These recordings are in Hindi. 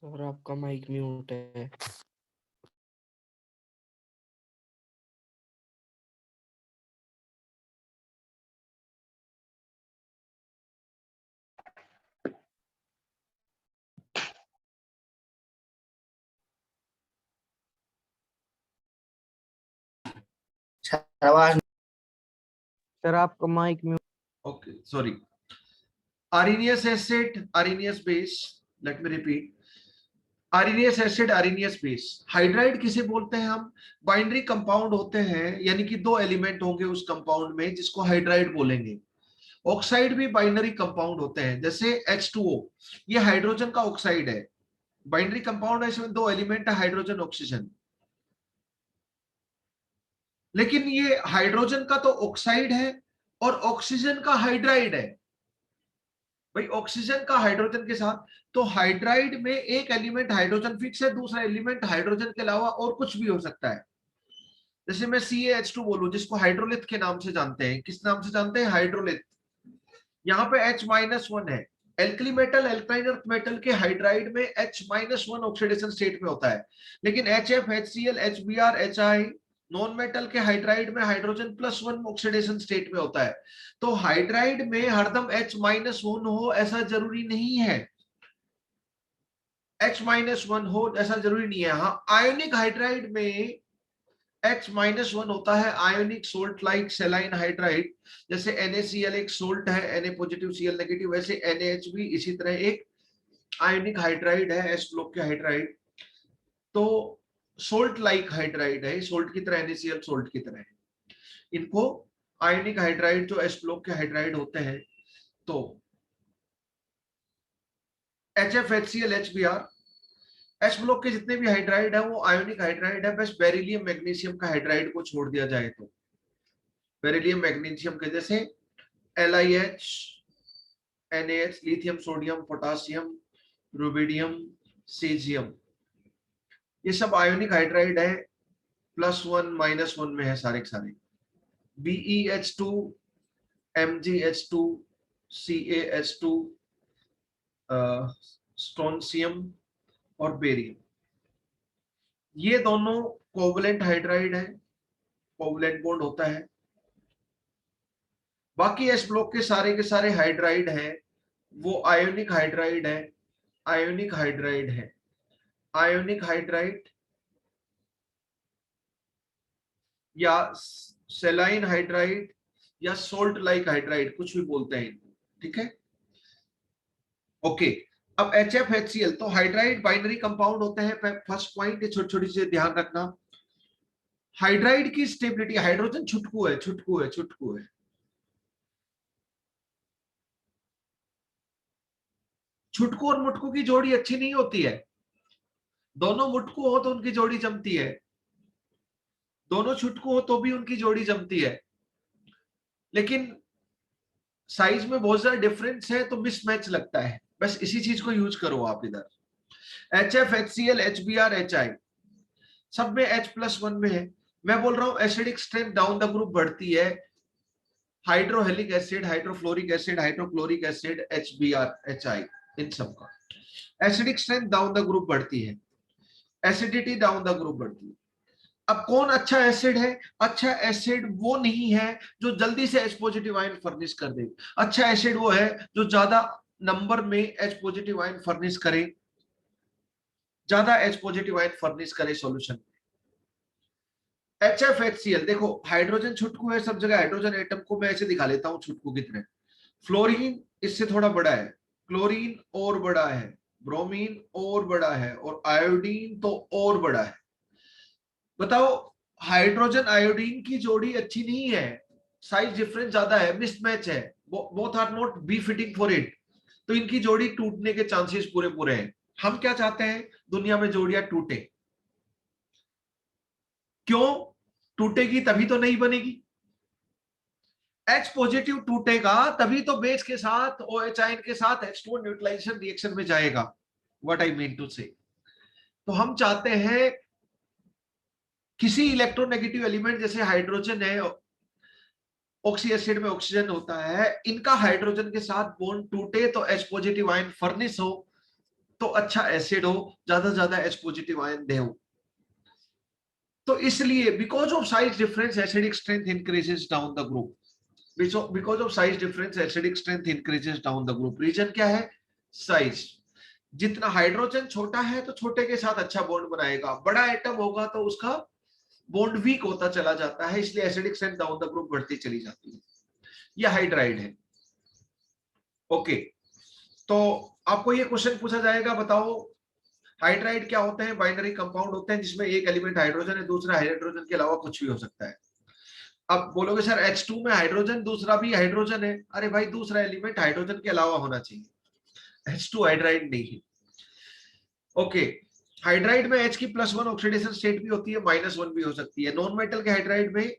सर आपका माइक म्यूट है। आवाज सर आपका mic mute. okay sorry Arrhenius acid Arrhenius base let me repeat Arrhenius acid Arrhenius base hydride किसे बोलते हैं हम बाइनरी कंपाउंड होते हैं यानी कि दो एलिमेंट होंगे उस कंपाउंड में जिसको हाइड्राइड बोलेंगे ऑक्साइड भी बाइनरी कंपाउंड होते हैं जैसे H2O ये हाइड्रोजन का ऑक्साइड है बाइनरी कंपाउंड है इसमें दो एलिमेंट है हाइड्रोजन ऑक्सीजन लेकिन ये हाइड्रोजन का तो ऑक्साइड है और ऑक्सीजन का हाइड्राइड है भाई ऑक्सीजन का हाइड्रोजन के साथ तो हाइड्राइड में एक एलिमेंट हाइड्रोजन फिक्स है दूसरा एलिमेंट हाइड्रोजन के अलावा और कुछ भी हो सकता है जैसे मैं CaH2 बोलूं जिसको हाइड्रोलिथ के नाम से जानते हैं किस नाम से जानते हैं हाइड्रोलिथ यहाँ पे H-1 है alkali metal alkyne earth metal के हाइड्राइड में H-1 ऑक्सीडेशन स्टेट में होता है लेकिन HF HCl HBr HI non metal के हाइड्राइड में हाइड्रोजन +1 ऑक्सीडेशन स्टेट में होता है तो हाइड्राइड में हरदम H-1 हो ऐसा जरूरी नहीं है H-1 हो ऐसा जरूरी नहीं है हाँ आयोनिक हाइड्राइड में H-1 होता है आयोनिक सोल्ट लाइक सेलाइन हाइड्राइड जैसे NaCl एक सोल्ट है Na पॉजिटिव Cl नेगेटिव वैसे NaH भी इसी तरह एक आयोनिक हाइड्राइड है S ब्लॉक के हाइड्राइड तो सोल्ट लाइक हाइड्राइड है सोल्ट की तरह NaCl सोल्ट की तरह है इनको आयोनिक हाइड्राइड जो S ब्लॉक के हाइड्राइड होते हैं तो HF HCl HBr H block के जितने भी हाइड्राइड है वो आयोनिक हाइड्राइड है बस बेरिलियम मैग्नीशियम का हाइड्राइड को छोड़ दिया जाए तो बेरिलियम मैग्नीशियम के जैसे LiH NaH lithium sodium potassium rubidium caesium ये सब आयोनिक हाइड्राइड है +1 -1 में है सारे के सारे BeH2 MgH2 CaH2 स्ट्रोंशियम और बेरियम ये दोनों कोवलेंट हाइड्राइड है कोवलेंट बॉन्ड होता है बाकी एस ब्लॉक के सारे हाइड्राइड है वो आयोनिक हाइड्राइड है आयोनिक हाइड्राइड है आयोनिक हाइड्राइड या सेलाइन हाइड्राइड या सोल्ट लाइक हाइड्राइड कुछ भी बोलते हैं इनको ठीक है ओके अब HF HCl तो हाइड्राइड बाइनरी कंपाउंड होते हैं फर्स्ट पॉइंट छोटी छोटी चीजें ध्यान रखना हाइड्राइड की स्टेबिलिटी हाइड्रोजन छुटकू है छुटकू है छुटकू है छुटकू और मुटकू की जोड़ी अच्छी नहीं होती है दोनों मुटकू हो तो उनकी जोड़ी जमती है दोनों छुटकू हो तो भी उनकी जोड़ी जमती है लेकिन साइज में बहुत ज्यादा डिफरेंस है तो मिसमैच लगता है बस इसी चीज को यूज करो आप इधर HF HCl HBr HI सब में H+1 में है मैं बोल रहा हूं acidic strength down the group बढ़ती है hydrohalic acid hydrofluoric acid hydrochloric acid HBr HI इन सब का acidic strength down the group बढ़ती है एसिडिटी डाउन द ग्रुप बढ़ती है अब कौन अच्छा एसिड है अच्छा एसिड वो नहीं है जो जल्दी से H पॉजिटिव आयन फर्निश कर दे अच्छा एसिड वो है जो ज्यादा नंबर में H पॉजिटिव आयन फर्निश करे ज्यादा H पॉजिटिव आयन फर्निश करे सॉल्यूशन HF HCl देखो हाइड्रोजन छुटकू है सब जगह हाइड्रोजन एटम को मैं ऐसे दिखा लेता हूं छुटकू की तरह फ्लोरीन इससे थोड़ा बड़ा है क्लोरीन और बड़ा है ब्रोमीन और बड़ा है और आयोडीन तो और बड़ा है बताओ हाइड्रोजन आयोडीन की जोड़ी अच्छी नहीं है साइज डिफरेंस ज्यादा है मिसमैच है both are not be fitting for it तो इनकी जोड़ी टूटने के चांसेस पूरे पूरे हैं हम क्या चाहते हैं दुनिया में जोड़ियां टूटे क्यों टूटेगी तभी तो नहीं बनेगी H पॉजिटिव टूटेगा तभी तो बेस के साथ OH आयन के साथ H2 न्यूट्रलाइजेशन रिएक्शन में जाएगा व्हाट आई मीन टू से तो हम चाहते हैं किसी इलेक्ट्रोनेगेटिव एलिमेंट जैसे हाइड्रोजन है ऑक्सी एसिड में ऑक्सीजन होता है इनका हाइड्रोजन के साथ बॉन्ड टूटे तो H पॉजिटिव आयन फर्निश हो तो अच्छा एसिड हो, ज्यादा से ज्यादा H पॉजिटिव आयन दे। तो इसलिए because of size difference acidic strength increases down the group. Because of size difference acidic strength increases down the group. Reason क्या है? साइज। जितना हाइड्रोजन छोटा है तो छोटे के साथ अच्छा बॉन्ड बनाएगा, बड़ा एटम होगा तो उसका बॉन्ड वीक होता चला जाता है, इसलिए acidic strength down the group बढ़ती चली जाती है। यह हाइड्राइड है। ओके, तो आपको ये क्वेश्चन पूछा जाएगा, बताओ हाइड्राइड क्या होते हैं? बाइनरी कंपाउंड होते हैं जिसमें एक एलिमेंट हाइड्रोजन है, दूसरा हाइड्रोजन के अलावा कुछ भी हो सकता है। अब बोलोगे सर H2 में हाइड्रोजन, दूसरा भी हाइड्रोजन है। अरे भाई, दूसरा एलिमेंट हाइड्रोजन के अलावा होना चाहिए, H2 हाइड्राइड नहीं है। ओके, हाइड्राइड में H की +1 ऑक्सीडेशन स्टेट भी होती है, -1 भी हो सकती है। नॉन मेटल के हाइड्राइड में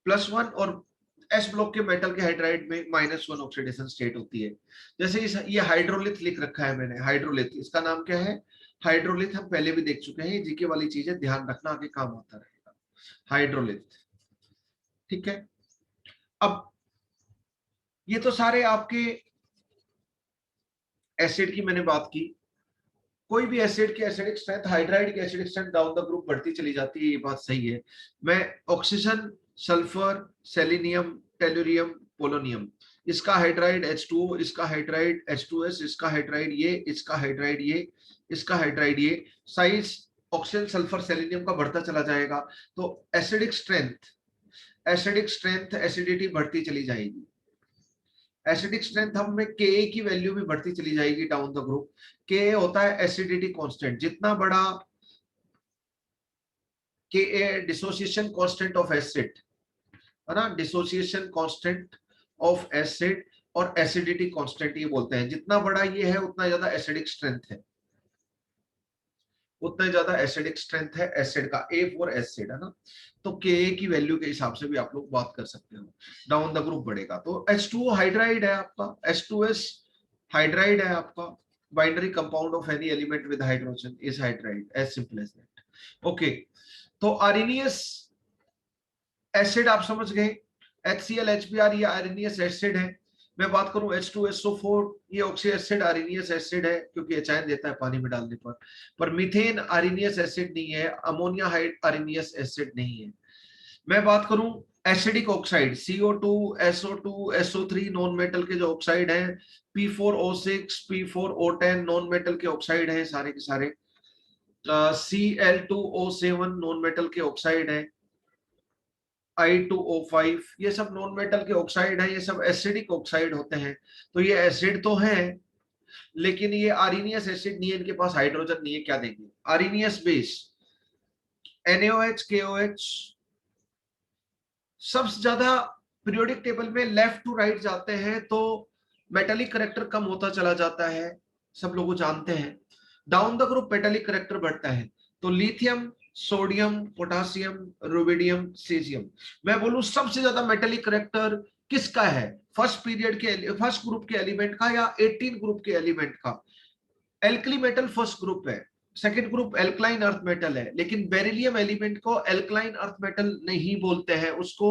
+1 और S ब्लॉक के मेटल के हाइड्राइड में -1 ऑक्सीडेशन स्टेट होती है। जैसे ये हाइड्रोलिथ लिख रखा है मैंने, हाइड्रोलिथ, इसका नाम क्या है? हाइड्रोलिथ। हम पहले भी देख चुके हैं, जीके वाली चीजें ध्यान रखना, आगे काम आता रहेगा। हाइड्रोलिथ, ठीक है। अब ये तो सारे आपके एसिड की मैंने बात की। कोई भी एसिड की एसिडिक स्ट्रेंथ, हाइड्राइड की acidic strength down the group बढ़ती चली जाती है, ये बात सही है। मैं oxygen, sulphur, selenium, tellurium, polonium, इसका हाइड्राइड H2O, इसका हाइड्राइड H2S, इसका हाइड्राइड ये, इसका हाइड्राइड ये, इसका हाइड्राइड ये, साइज ऑक्सीजन, सल्फर, सेलेनियम का बढ़ता चला जाएगा। तो एसिडिक स्ट्रेंथ एसिडिटी बढ़ती चली जाएगी। एसिडिक स्ट्रेंथ हम में Ka की वैल्यू भी बढ़ती चली जाएगी डाउन द ग्रुप। Ka होता है एसिडिटी कांस्टेंट। जितना बड़ा Ka dissociation constant of acid, है ना, डिसोसिएशन कांस्टेंट ऑफ एसिड और एसिडिटी कांस्टेंट ये बोलते हैं। जितना बड़ा ये है उतना ज्यादा एसिडिक स्ट्रेंथ है, उतना ज्यादा एसिडिक स्ट्रेंथ है एसिड का। A फॉर एसिड, है ना। तो Ka की वैल्यू के हिसाब से भी आप लोग बात कर सकते हो, डाउन द ग्रुप बढ़ेगा। तो H2O हाइड्राइड है आपका, H2S हाइड्राइड है आपका। Binary compound of any element with hydrogen is hydride, as simple as that. Okay, तो आर्सेनियस एसिड आप समझ गए, HCl HBr ये आर्सेनियस एसिड है। मैं बात करूं H2SO4, ये ऑक्सी एसिड आर्सेनियस एसिड है क्योंकि एचाइन देता है पानी में डालने पर मीथेन आर्सेनियस एसिड नहीं है, अमोनिया आर्सेनियस एसिड नहीं है। मैं बात करूं acidic oxide, CO2, SO2, SO3 non metal के जो ऑक्साइड हैं, P4O6, P4O10 नॉन मेटल के ऑक्साइड हैं सारे के सारे, Cl2O7 नॉन मेटल के ऑक्साइड हैं, I2O5 ये सब नॉन मेटल के ऑक्साइड हैं, ये सब एसिडिक ऑक्साइड होते हैं। तो ये एसिड तो है लेकिन ये आर्सेनियस एसिड नहीं है, इनके पास हाइड्रोजन नहीं है, क्या देंगे? आर्सेनियस बेस NaOH, KOH। सबसे ज्यादा पीरियोडिक टेबल में लेफ्ट टू राइट जाते हैं तो मेटालिक करैक्टर कम होता चला जाता है, सब लोग जानते हैं। Down the group metallic character बढ़ता है। तो lithium, sodium, potassium, rubidium, caesium. मैं बोलूं सबसे ज्यादा मेटालिक करैक्टर किसका है? फर्स्ट पीरियड के, फर्स्ट ग्रुप के एलिमेंट का या 18 ग्रुप के एलिमेंट का? एल्कली मेटल फर्स्ट ग्रुप है, second group alkaline earth metal है, लेकिन बेरिलियम एलिमेंट को एल्कलाइन अर्थ मेटल नहीं बोलते हैं, उसको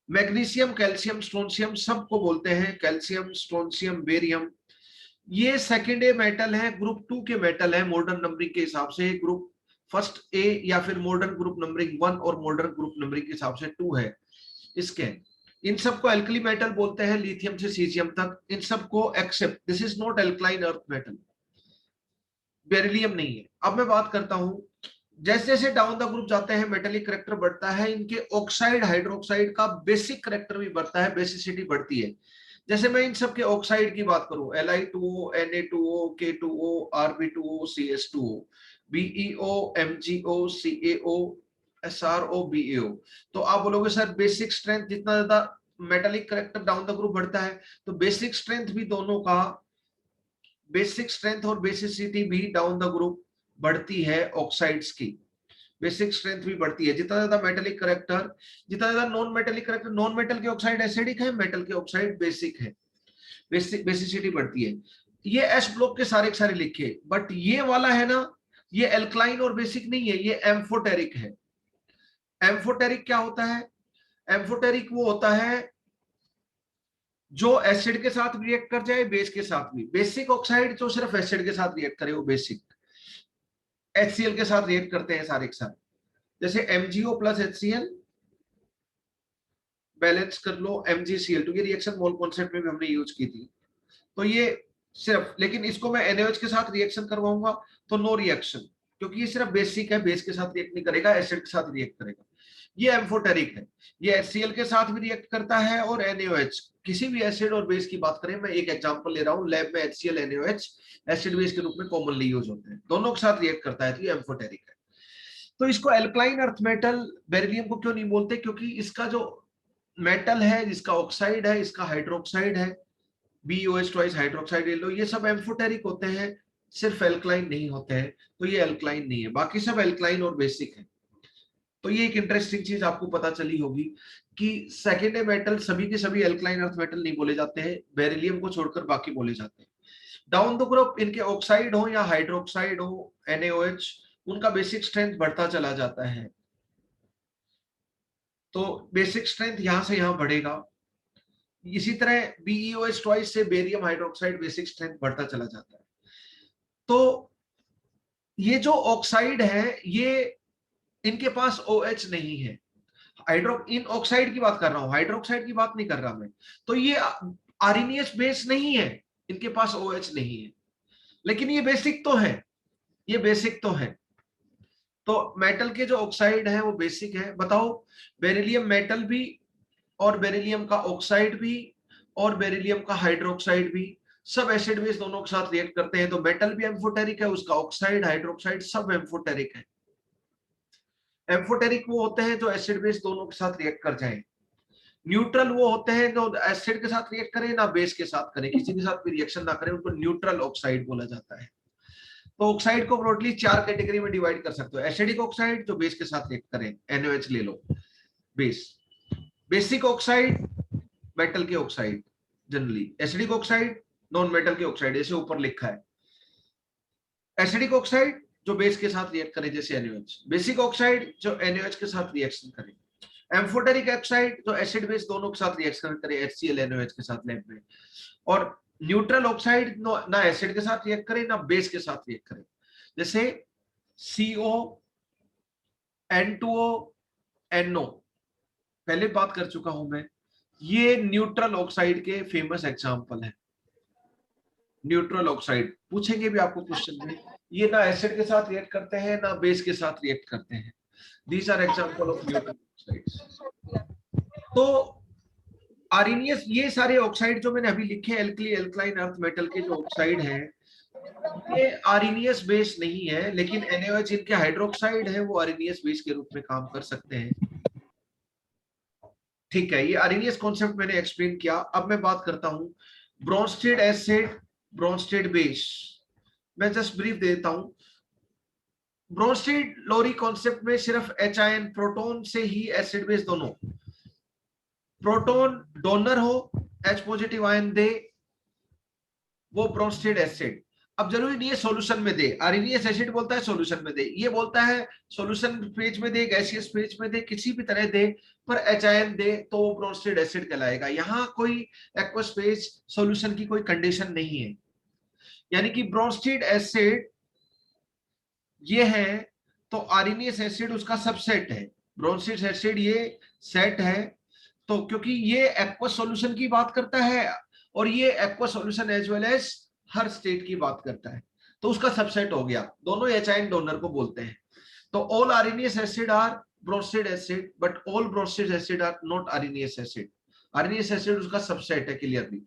मैग्नीशियम, कैल्शियम, स्ट्रोंशियम सबको बोलते हैं, कैल्शियम, स्ट्रोंशियम, बेरियम। ये सेकंड ए मेटल है, ग्रुप 2 के मेटल है मॉडर्न नंबरिंग के हिसाब से। ग्रुप फर्स्ट ए या फिर मॉडर्न ग्रुप नंबरिंग 1 और मॉडर्न ग्रुप नंबरिंग के हिसाब से 2 है इसके। इन सबको एल्कली मेटल बोलते हैं, लिथियम से सीजियम तक, इन सबको except this is not alkaline earth metal, beryllium नहीं है। अब मैं बात करता हूं, जैसे जैसे डाउन द ग्रुप जाते हैं मेटेलिक करैक्टर बढ़ता है, इनके ऑक्साइड हाइड्रोक्साइड का बेसिक करैक्टर भी बढ़ता है, बेसिसिटी बढ़ती है। जैसे मैं इन सब के ऑक्साइड की बात करूं, Li2O, Na2O, K2O, Rb2O, CS2O, BeO, MgO, CaO, SrO, BaO। तो आप बोलोगे सर बेसिक स्ट्रेंथ जितना ज्यादा metallic character down the group बढ़ता है तो बेसिक स्ट्रेंथ भी दोनों का, बेसिक स्ट्रेंथ और बेसिसिटी भी डाउन द ग्रुप बढ़ती है ऑक्साइड्स की। बेसिक स्ट्रेंथ भी बढ़ती है जितना ज्यादा मेटेलिक करैक्टर, जितना ज्यादा non metallic character. Non metal के ऑक्साइड एसिडिक है, मेटल के ऑक्साइड बेसिक है, बेसिसिटी बढ़ती है। ये एस ब्लॉक के सारे लिखे, बट ये वाला है ना, ये एल्कलाइन और बेसिक नहीं है, ये एम्फोटेरिक है। एम्फोटेरिक क्या होता है? एम्फोटेरिक वो होता है जो एसिड के साथ रिएक्ट कर जाए, बेस के साथ भी। बेसिक ऑक्साइड जो सिर्फ एसिड के साथ रिएक्ट करे वो बेसिक। HCl के साथ रिएक्ट करते हैं सारे के सारे, जैसे MgO प्लस HCl बैलेंस कर लो MgCl2, ये रिएक्शन मोल कॉन्सेप्ट में भी हमने यूज की थी। तो ये सिर्फ, लेकिन इसको मैं NaOH के साथ रिएक्शन करवाऊंगा तो नो रिएक्शन, क्योंकि ये सिर्फ बेसिक है, बेस के साथ रिएक्ट नहीं करेगा, एसिड के साथ रिएक्ट करेगा। ये एम्फोटेरिक है, ये HCl के साथ भी रिएक्ट करता है और NaOH, किसी भी एसिड और बेस की बात करें, मैं एक एग्जांपल ले रहा हूं, लैब में HCl NaOH एसिड बेस के रूप में कॉमनली यूज होते हैं, दोनों के साथ रिएक्ट करता है, तो ये एम्फोटेरिक है। तो इसको एल्कलाइन अर्थ मेटल बेरिलियम को क्यों नहीं बोलते, क्योंकि इसका जो मेटल है, जिसका ऑक्साइड है, इसका हाइड्रोक्साइड है, BOH ट्वाइस हाइड्रोक्साइड ले लो, ये सब एम्फोटेरिक होते हैं, सिर्फ एल्कलाइन नहीं होते हैं, तो ये एल्कलाइन नहीं है, बाकी सब एल्कलाइन और बेसिक है। तो ये एक इंटरेस्टिंग चीज आपको पता चली होगी कि सेकेंडरी मेटल सभी के सभी एल्कलाइन अर्थ मेटल नहीं बोले जाते हैं, बेरिलियम को छोड़कर बाकी बोले जाते हैं। डाउन द ग्रुप इनके ऑक्साइड हो या हाइड्रोक्साइड हो, NaOH, उनका बेसिक स्ट्रेंथ बढ़ता चला जाता है, तो बेसिक स्ट्रेंथ यहां से यहां बढ़ेगा। इसी तरह BeOH ट्वाइस से बेरियम हाइड्रोक्साइड बेसिक स्ट्रेंथ बढ़ता चला जाता है। तो ये जो ऑक्साइड है, ये इनके पास OH नहीं है, हाइड्रो इन ऑक्साइड की बात कर रहा हूं, हाइड्रोक्साइड की बात नहीं कर रहा मैं। तो ये आरएनएस बेस नहीं है, इनके पास OH नहीं है, लेकिन ये बेसिक तो है, ये बेसिक तो है। तो मेटल के जो ऑक्साइड है वो बेसिक है। बताओ, बेरिलियम मेटल भी और बेरिलियम का ऑक्साइड भी और बेरिलियम का हाइड्रोक्साइड भी सब एसिड बेस दोनों के साथ रिएक्ट करते हैं, तो मेटल भी एम्फोटेरिक है, उसका ऑक्साइड हाइड्रोक्साइड सब एम्फोटेरिक है। एम्फोटेरिक वो होते हैं जो एसिड बेस दोनों के साथ रिएक्ट कर जाएं। न्यूट्रल वो होते हैं जो एसिड के साथ रिएक्ट करें ना बेस के साथ करें, किसी के साथ भी रिएक्शन ना करें, उनको न्यूट्रल ऑक्साइड बोला जाता है। तो ऑक्साइड को ब्रॉडली 4 कैटेगरी में डिवाइड कर सकते हो। एसिडिक ऑक्साइड जो बेस के साथ रिएक्ट करें, NaOH ले लो बेस। बेसिक ऑक्साइड मेटल के oxide, generally acidic oxide non metal के ऑक्साइड, जैसे ऊपर लिखा है। एसिडिक ऑक्साइड जो बेस के साथ रिएक्ट करे जैसे NaOH, बेसिक ऑक्साइड जो NaOH के साथ रिएक्शन करे, एम्फोटेरिक ऑक्साइड जो एसिड बेस दोनों के साथ रिएक्शन करे HCl NaOH के साथ लैब में, और न्यूट्रल ऑक्साइड ना एसिड के साथ रिएक्ट करे ना बेस के साथ रिएक्ट करे, जैसे CO N2O NO, पहले बात कर चुका हूं मैं, ये न्यूट्रल ऑक्साइड के फेमस एग्जांपल है। न्यूट्रल ऑक्साइड पूछेंगे भी आपको क्वेश्चन में, ये ना एसिड के साथ रिएक्ट करते हैं ना बेस के साथ रिएक्ट करते हैं, these are example of neutral oxides. तो आरएनएस, ये सारे ऑक्साइड जो मैंने अभी लिखे एल्कली एल्कलाइन अर्थ मेटल के जो ऑक्साइड हैं, ये आरएनएस बेस नहीं है, लेकिन NaOH इनके हाइड्रोक्साइड है, वो आरएनएस बेस के रूप में काम कर सकते हैं। ठीक है, ये आरएनएस कॉन्सेप्ट मैंने एक्सप्लेन किया। अब मैं बात करता हूं ब्रोंस्टेड एसिड, ब्रोंस्टेड बेस। मैं जस्ट ब्रीफ देता हूं। ब्रोंस्टेड लोरी कॉन्सेप्ट में सिर्फ H प्रोटॉन से ही एसिड बेस दोनों, प्रोटॉन डोनर हो, H पॉजिटिव आयन दे, वो ब्रोंस्टेड एसिड। अब जरूरी नहीं है सॉल्यूशन में दे, आरएनएस एसिड बोलता है सॉल्यूशन में दे, ये बोलता है सॉल्यूशन फेज में दे, गैसियस फेज में दे, किसी भी तरह दे, पर H दे तो वो ब्रोंस्टेड एसिड कहलाएगा। यहाँ कोई एक्वस फेज सॉल्यूशन की कोई कंडीशन नहीं है, यानी कि ब्रोंस्टेड एसिड ये है तो आरएनएस एसिड उसका सबसेट है, ब्रोंस्टेड एसिड ये सेट है। तो क्योंकि ये एक्वस सॉल्यूशन की बात करता है और ये aqueous solution as well as हर स्टेट की बात करता है, तो उसका सबसेट हो गया, दोनों H डोनर को बोलते हैं। तो all Arrhenius acid are Bronsted acid, but all Bronsted acid are not Arrhenius acid. Arrhenius acid उसका सबसेट है क्लियरली।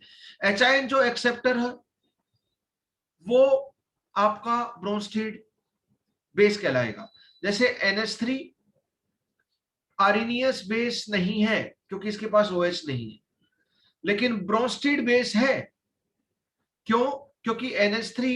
H जो एक्सेप्टर है वो आपका ब्रोंस्टेड बेस कहलाएगा। जैसे NH3 आरएनएस बेस नहीं है क्योंकि इसके पास OH नहीं है, लेकिन ब्रोंस्टेड बेस है। क्यों? क्योंकि NH3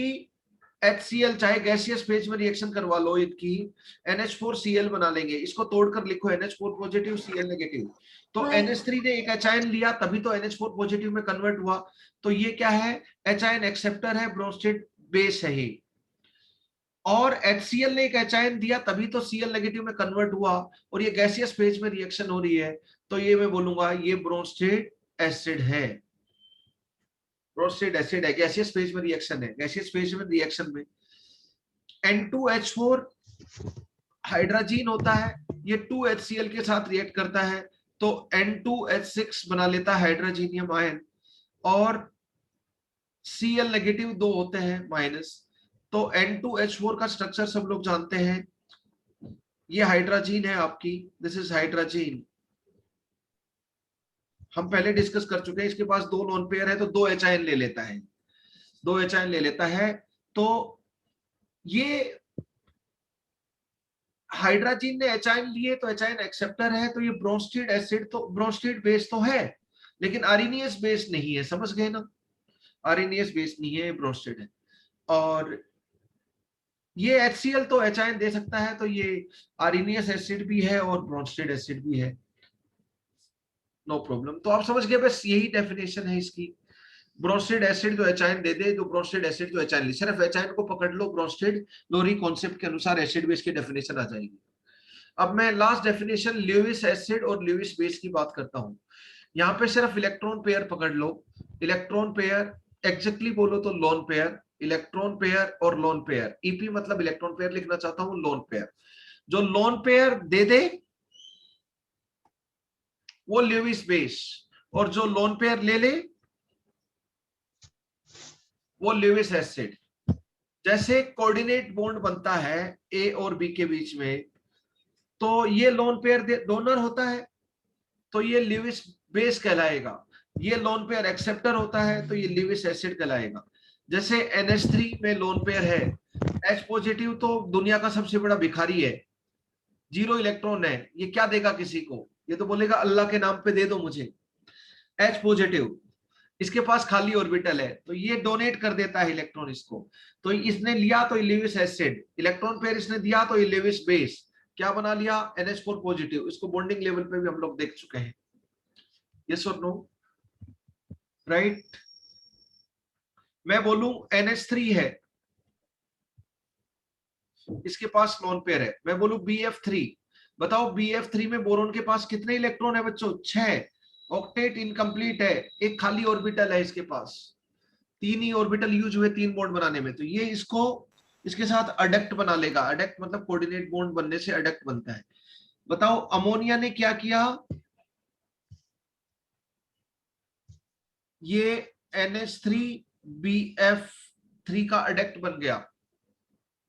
HCl चाहे गैसियस फेज में रिएक्शन करवा लो इनकी, NH4Cl बना लेंगे, इसको तोड़कर लिखो NH4 पॉजिटिव Cl नेगेटिव, तो NH3 ने एक H लिया तभी तो NH4 पॉजिटिव में कन्वर्ट हुआ, तो ये क्या है? H एक्सेप्टर है, ब्रोंस्टेड बेस है ही। और HCl ने एक H दिया तभी तो Cl नेगेटिव में कन्वर्ट हुआ, और ये गैसियस फेज में रिएक्शन हो रही है, तो ये मैं बोलूंगा ये ब्रोंस्टेड एसिड है। ब्रोस्टेड एसिड है, गैसियस फेज में रिएक्शन है। गैसियस फेज में रिएक्शन में N2H4 हाइड्रोजन होता है, ये 2HCl के साथ रिएक्ट करता है तो N2H6 बना लेता है हाइड्रोजीनियम आयन, और Cl नेगेटिव दो होते हैं माइनस, तो N2H4 का स्ट्रक्चर सब लोग जानते हैं, ये हाइड्रोजन है आपकी, दिस इज हाइड्रोजन, हम पहले डिस्कस कर चुके हैं। इसके पास दो लोन पेयर है तो दो एच आयन ले लेता है, दो एच आयन ले लेता है। तो ये हाइड्रोजन ने एच आयन लिए तो एच आयन एक्सेप्टर है, तो ये ब्रोस्टेड एसिड तो ब्रोस्टेड बेस तो है, लेकिन आरएनएस बेस नहीं है, समझ गए ना, आरएनएस बेस नहीं है, ब्रोस्टेड है। और ये HCl तो एच आयन दे सकता है, तो ये आरएनएस एसिड भी है और ब्रोस्टेड एसिड भी है, नो प्रॉब्लम। तो आप समझ गए, बस यही डेफिनेशन है इसकी। ब्रोस्टेड एसिड जो एच आयन दे दे, जो ब्रोस्टेड एसिड जो एच आयन ले, सिर्फ एच आयन को पकड़ लो, ब्रोस्टेड लोरी कॉन्सेप्ट के अनुसार एसिड बेस की डेफिनेशन आ जाएगी। अब मैं लास्ट डेफिनेशन ल्यूइस एसिड और ल्यूइस बेस की बात करता हूं। यहाँ पे सिर्फ इलेक्ट्रॉन पेयर पकड़ लो, इलेक्ट्रॉन पेयर, एग्जैक्टली बोलो तो लोन पेयर, इलेक्ट्रॉन पेयर और लोन पेयर, ईपी मतलब इलेक्ट्रॉन पेयर लिखना चाहता हूं, लोन पेयर। जो लोन पेयर दे दे वो ल्यूइस बेस, और जो लोन पेयर ले ले वो ल्यूइस एसिड। जैसे कोऑर्डिनेट बॉन्ड बनता है ए और बी के बीच में, तो ये लोन पेयर डोनर होता है तो ये ल्यूइस बेस कहलाएगा, ये लोन पेयर एक्सेप्टर होता है तो ये ल्यूइस एसिड कहलाएगा। जैसे NH3 में लोन पेयर है, H पॉजिटिव तो दुनिया का सबसे बड़ा भिखारी है, 0 इलेक्ट्रॉन है, ये क्या देगा किसी को, ये तो बोलेगा अल्लाह के नाम पे दे दो मुझे। H पॉजिटिव, इसके पास खाली ऑर्बिटल है तो ये डोनेट कर देता है इलेक्ट्रॉन इसको, तो इसने लिया तो ल्यूइस एसिड, इलेक्ट्रॉन पेयर इसने दिया तो ये ल्यूइस बेस, क्या बना लिया, NH4 पॉजिटिव। इसको बॉन्डिंग लेवल पे भी हम लोग देख चुके हैं, यस और नो, राइट। मैं बोलूं NH3 है, इसके पास लोन पेयर है, मैं बोलूं BF3, बताओ BF3 में बोरोन के पास कितने इलेक्ट्रॉन है बच्चों, 6, ऑक्टेट इनकम्प्लीट है, एक खाली ऑर्बिटल है इसके पास, 3 ही ऑर्बिटल यूज हुए 3 बॉन्ड बनाने में, तो ये इसको इसके साथ अडक्ट बना लेगा, अडक्ट मतलब कोऑर्डिनेट बॉन्ड बनने से अडक्ट बनता है। बताओ अमोनिया ने क्या किया, ये NH3BF3 का अडक्ट बन गया,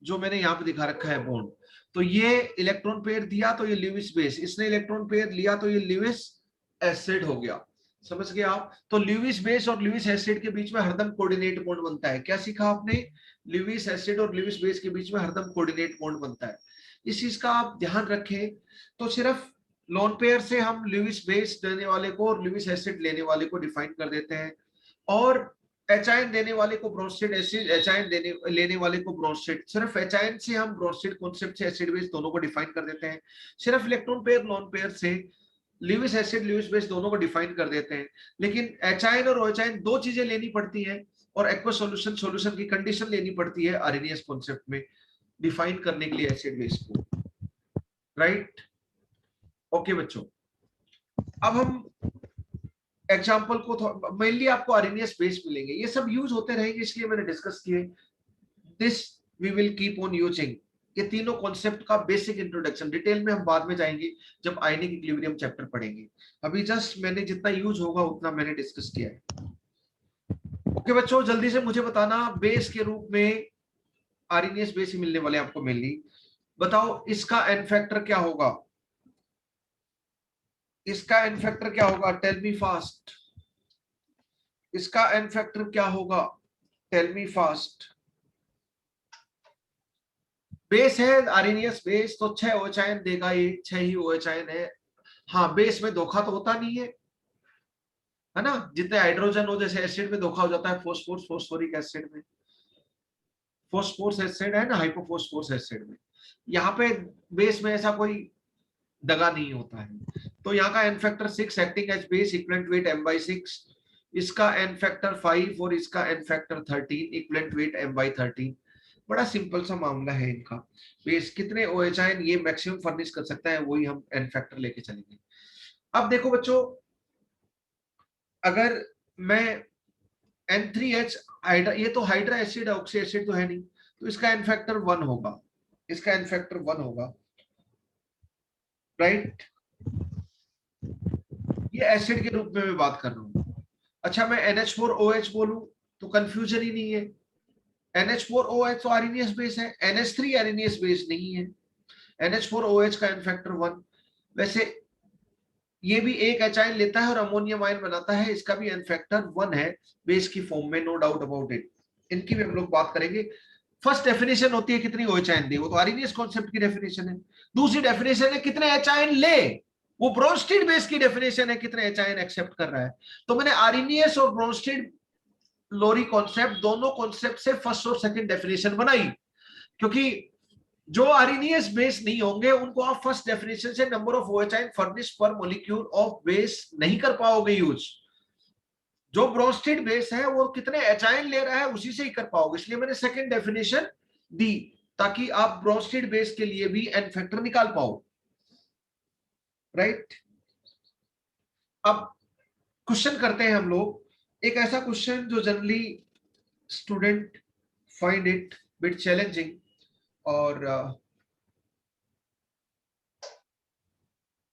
जो मैंने यहां पे दिखा रखा है बॉन्ड, तो ये इलेक्ट्रॉन पेयर दिया तो ये ल्यूइस बेस, इसने इलेक्ट्रॉन पेयर लिया तो ये ल्यूइस एसिड हो गया, समझ गए आप। तो ल्यूइस बेस और ल्यूइस एसिड के बीच में हरदम कोऑर्डिनेट बॉन्ड बनता है, क्या सीखा आपने, ल्यूइस एसिड और ल्यूइस बेस के बीच में हरदम कोऑर्डिनेट बॉन्ड बनता है, इस चीज का आप ध्यान रखें। तो सिर्फ लोन पेयर से हम ल्यूइस बेस देने वाले को और ल्यूइस एसिड लेने वाले को डिफाइन कर देते हैं, और एच आयन देने वाले को ब्रोस्टेड एसिड, एच आयन देने लेने वाले को ब्रोस्टेड, सिर्फ एच आयन से हम ब्रोस्टेड कॉन्सेप्ट से एसिड बेस दोनों को डिफाइन कर देते हैं, सिर्फ इलेक्ट्रॉन पेयर लोन पेयर से ल्यूइस एसिड ल्यूइस बेस दोनों को डिफाइन कर देते हैं। लेकिन एच आयन और OH आयन दो चीजें लेनी पड़ती हैं, और एक्वस सॉल्यूशन सॉल्यूशन की कंडीशन लेनी पड़ती है आरएनएस कॉन्सेप्ट में डिफाइन करने के लिए एसिड बेस को, राइट। ओके बच्चों, अब हम एग्जाम्पल को मेनली आपको आरएनएस बेस मिलेंगे, ये सब यूज होते रहेंगे इसलिए मैंने डिस्कस किए, this we will keep on using, ये तीनों कॉन्सेप्ट का बेसिक इंट्रोडक्शन, डिटेल में हम बाद में जाएंगे जब आयनिक इक्विलिब्रियम चैप्टर पढ़ेंगे, अभी जस्ट मैंने जितना यूज होगा उतना मैंने डिस्कस किया है। ओके बच्चों, जल्दी से मुझे बताना बेस के रूप में आरएनएस बेस ही मिलने वाले आपको मेनली, बताओ इसका एन फैक्टर क्या होगा, इसका एन फैक्टर क्या होगा, टेल मी फास्ट, इसका एन फैक्टर क्या होगा, टेल मी फास्ट। बेस है आरएनएस बेस तो 6 OH आयन देगा, ये 6 ही OH आयन है। हाँ, बेस में धोखा तो होता नहीं है ना, जितने हाइड्रोजन हो, जैसे एसिड में धोखा हो जाता है फोस्फोरस फोस्फोरिक एसिड में, फोस्फोरस एसिड है ना, हाइपोफोस्फोरस एसिड में, यहाँ पे बेस में ऐसा कोई दगा नहीं होता है। तो यहाँ का n factor 6, acting as base, equivalent weight m/6, इसका एन फैक्टर 5 और इसका n factor 13, equivalent weight m/13। बड़ा सिंपल सा मामला है इनका, बेस कितने OH आयन ये मैक्सिमम फर्निश कर सकता है, वही हम एन फैक्टर लेके चलेंगे। अब देखो बच्चों, अगर मैं N3H हाइड्रा, ये तो हाइड्रा एसिड है, ऑक्सी एसिड तो है नहीं, तो इसका एन फैक्टर 1 होगा, इसका एन फैक्टर 1 होगा, राइट। ये एसिड के रूप में मैं बात कर रहा हूं। अच्छा मैं NH4OH बोलूं तो कंफ्यूजन ही नहीं है, NH4OH तो आरएनएस बेस है, NH3 आरएनएस बेस नहीं है, NH4OH का एन फैक्टर 1। वैसे ये भी एक एचाइन लेता है और अमोनियम आयन बनाता है, इसका भी एन फैक्टर 1 है बेस की फॉर्म में, नो डाउट अबाउट इट। इनकी भी हम लोग बात करेंगे। फर्स्ट डेफिनेशन होती है कितनी OH आयन दे, वो तो आरएनएस कॉन्सेप्ट की डेफिनेशन है। दूसरी डेफिनेशन है कितने H आयन ले, वो ब्रोंस्टीड बेस की डेफिनेशन है कितने H आयन एक्सेप्ट कर रहा है। तो मैंने आरएनएस और ब्रोंस्टीड लोरी कॉन्सेप्ट दोनों कॉन्सेप्ट से फर्स्ट और सेकंड डेफिनेशन बनाई, क्योंकि जो आरएनएस बेस नहीं होंगे उनको आप फर्स्ट डेफिनेशन से number of OH ion furnish पर मॉलिक्यूल ऑफ बेस नहीं कर पाओगे यूज। जो ब्रोंस्टेड बेस है वो कितने H आयन ले रहा है उसी से ही कर पाओगे, इसलिए मैंने सेकंड डेफिनेशन दी ताकि आप ब्रोंस्टेड बेस के लिए भी एन फैक्टर निकाल पाओ, राइट। अब क्वेश्चन करते हैं हम लोग, एक ऐसा क्वेश्चन जो generally student find it bit challenging, और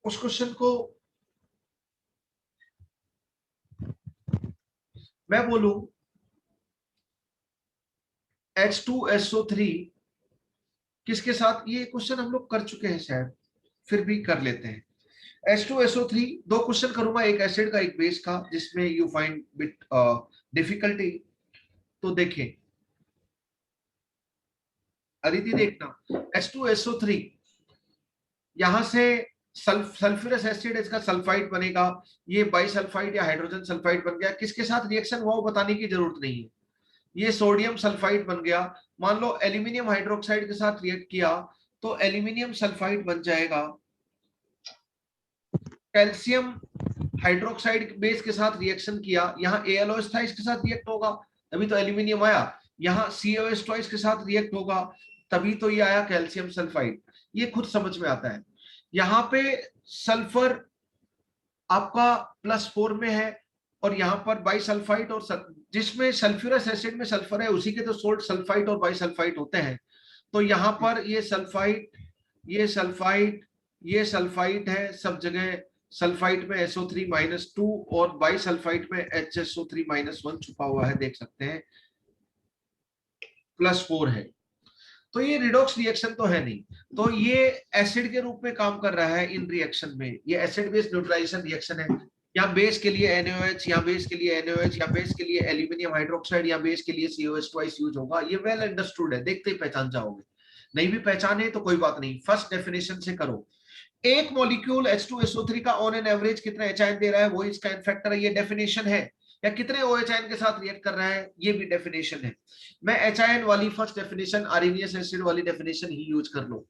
उस क्वेश्चन को मैं बोलूं H2SO3 किसके साथ, ये क्वेश्चन हम लोग कर चुके हैं शायद, फिर भी कर लेते हैं। H2SO3 दो क्वेश्चन करूंगा, एक एसिड का एक बेस का, जिसमें यू फाइंड बिट डिफिकल्टी। तो देखें अदिति, देखना H2SO3 यहां से सल्फ्यूरस एसिड, इसका सल्फाइड बनेगा, ये बाइसल्फाइड या हाइड्रोजन सल्फाइड बन गया, किसके साथ रिएक्शन हुआ वो बताने की जरूरत नहीं है, ये सोडियम सल्फाइड बन गया। मान लो एल्यूमिनियम हाइड्रोक्साइड के साथ रिएक्ट किया तो एल्यूमिनियम सल्फाइड बन जाएगा, कैल्शियम हाइड्रोक्साइड बेस के साथ रिएक्शन किया, यहाँ AlOH था, इसके साथ रिएक्ट होगा तभी तो एल्यूमिनियम आया, यहाँ COH ट्वाइस के साथ रिएक्ट होगा तभी तो ये आया कैल्शियम सल्फाइड। ये खुद समझ में आता है। यहाँ पे सल्फर आपका +4 में है और यहाँ पर बाइसल्फाइड, और जिसमें सल्फ्यूरस एसिड में सल्फर है उसी के तो सोल्ट सल्फाइड और बाइसल्फाइड होते हैं। तो यहाँ पर ये सल्फाइड, ये सल्फाइड, ये सल्फाइड है, सब जगह सल्फाइड में SO3-2 और बाइसल्फाइड में HSO3-1 छुपा हुआ है, देख सकते हैं +4 है। तो ये रिडॉक्स रिएक्शन तो है नहीं, तो ये एसिड के रूप में काम कर रहा है इन रिएक्शन में, ये एसिड बेस न्यूट्रलाइजेशन रिएक्शन है। यहाँ बेस के लिए NaOH, यहाँ बेस के लिए NaOH, यहाँ बेस के लिए एल्यूमिनियम हाइड्रोक्साइड, यहाँ बेस के लिए COH ट्वाइस यूज होगा, ये वेल अंडरस्टूड है, देखते ही पहचान जाओगे। नहीं भी पहचाने तो कोई बात नहीं, फर्स्ट डेफिनेशन से करो। एक मॉलिक्यूल H2SO3 का ऑन एन एवरेज कितना H आयन दे रहा है, वो इसका एन फैक्टर है, ये डेफिनेशन है। या कितने OH आयन के साथ रिएक्ट कर रहा है, ये भी डेफिनेशन है। मैं H आयन वाली फर्स्ट डेफिनेशन, आरएनएस एसिड वाली डेफिनेशन ही यूज कर लो।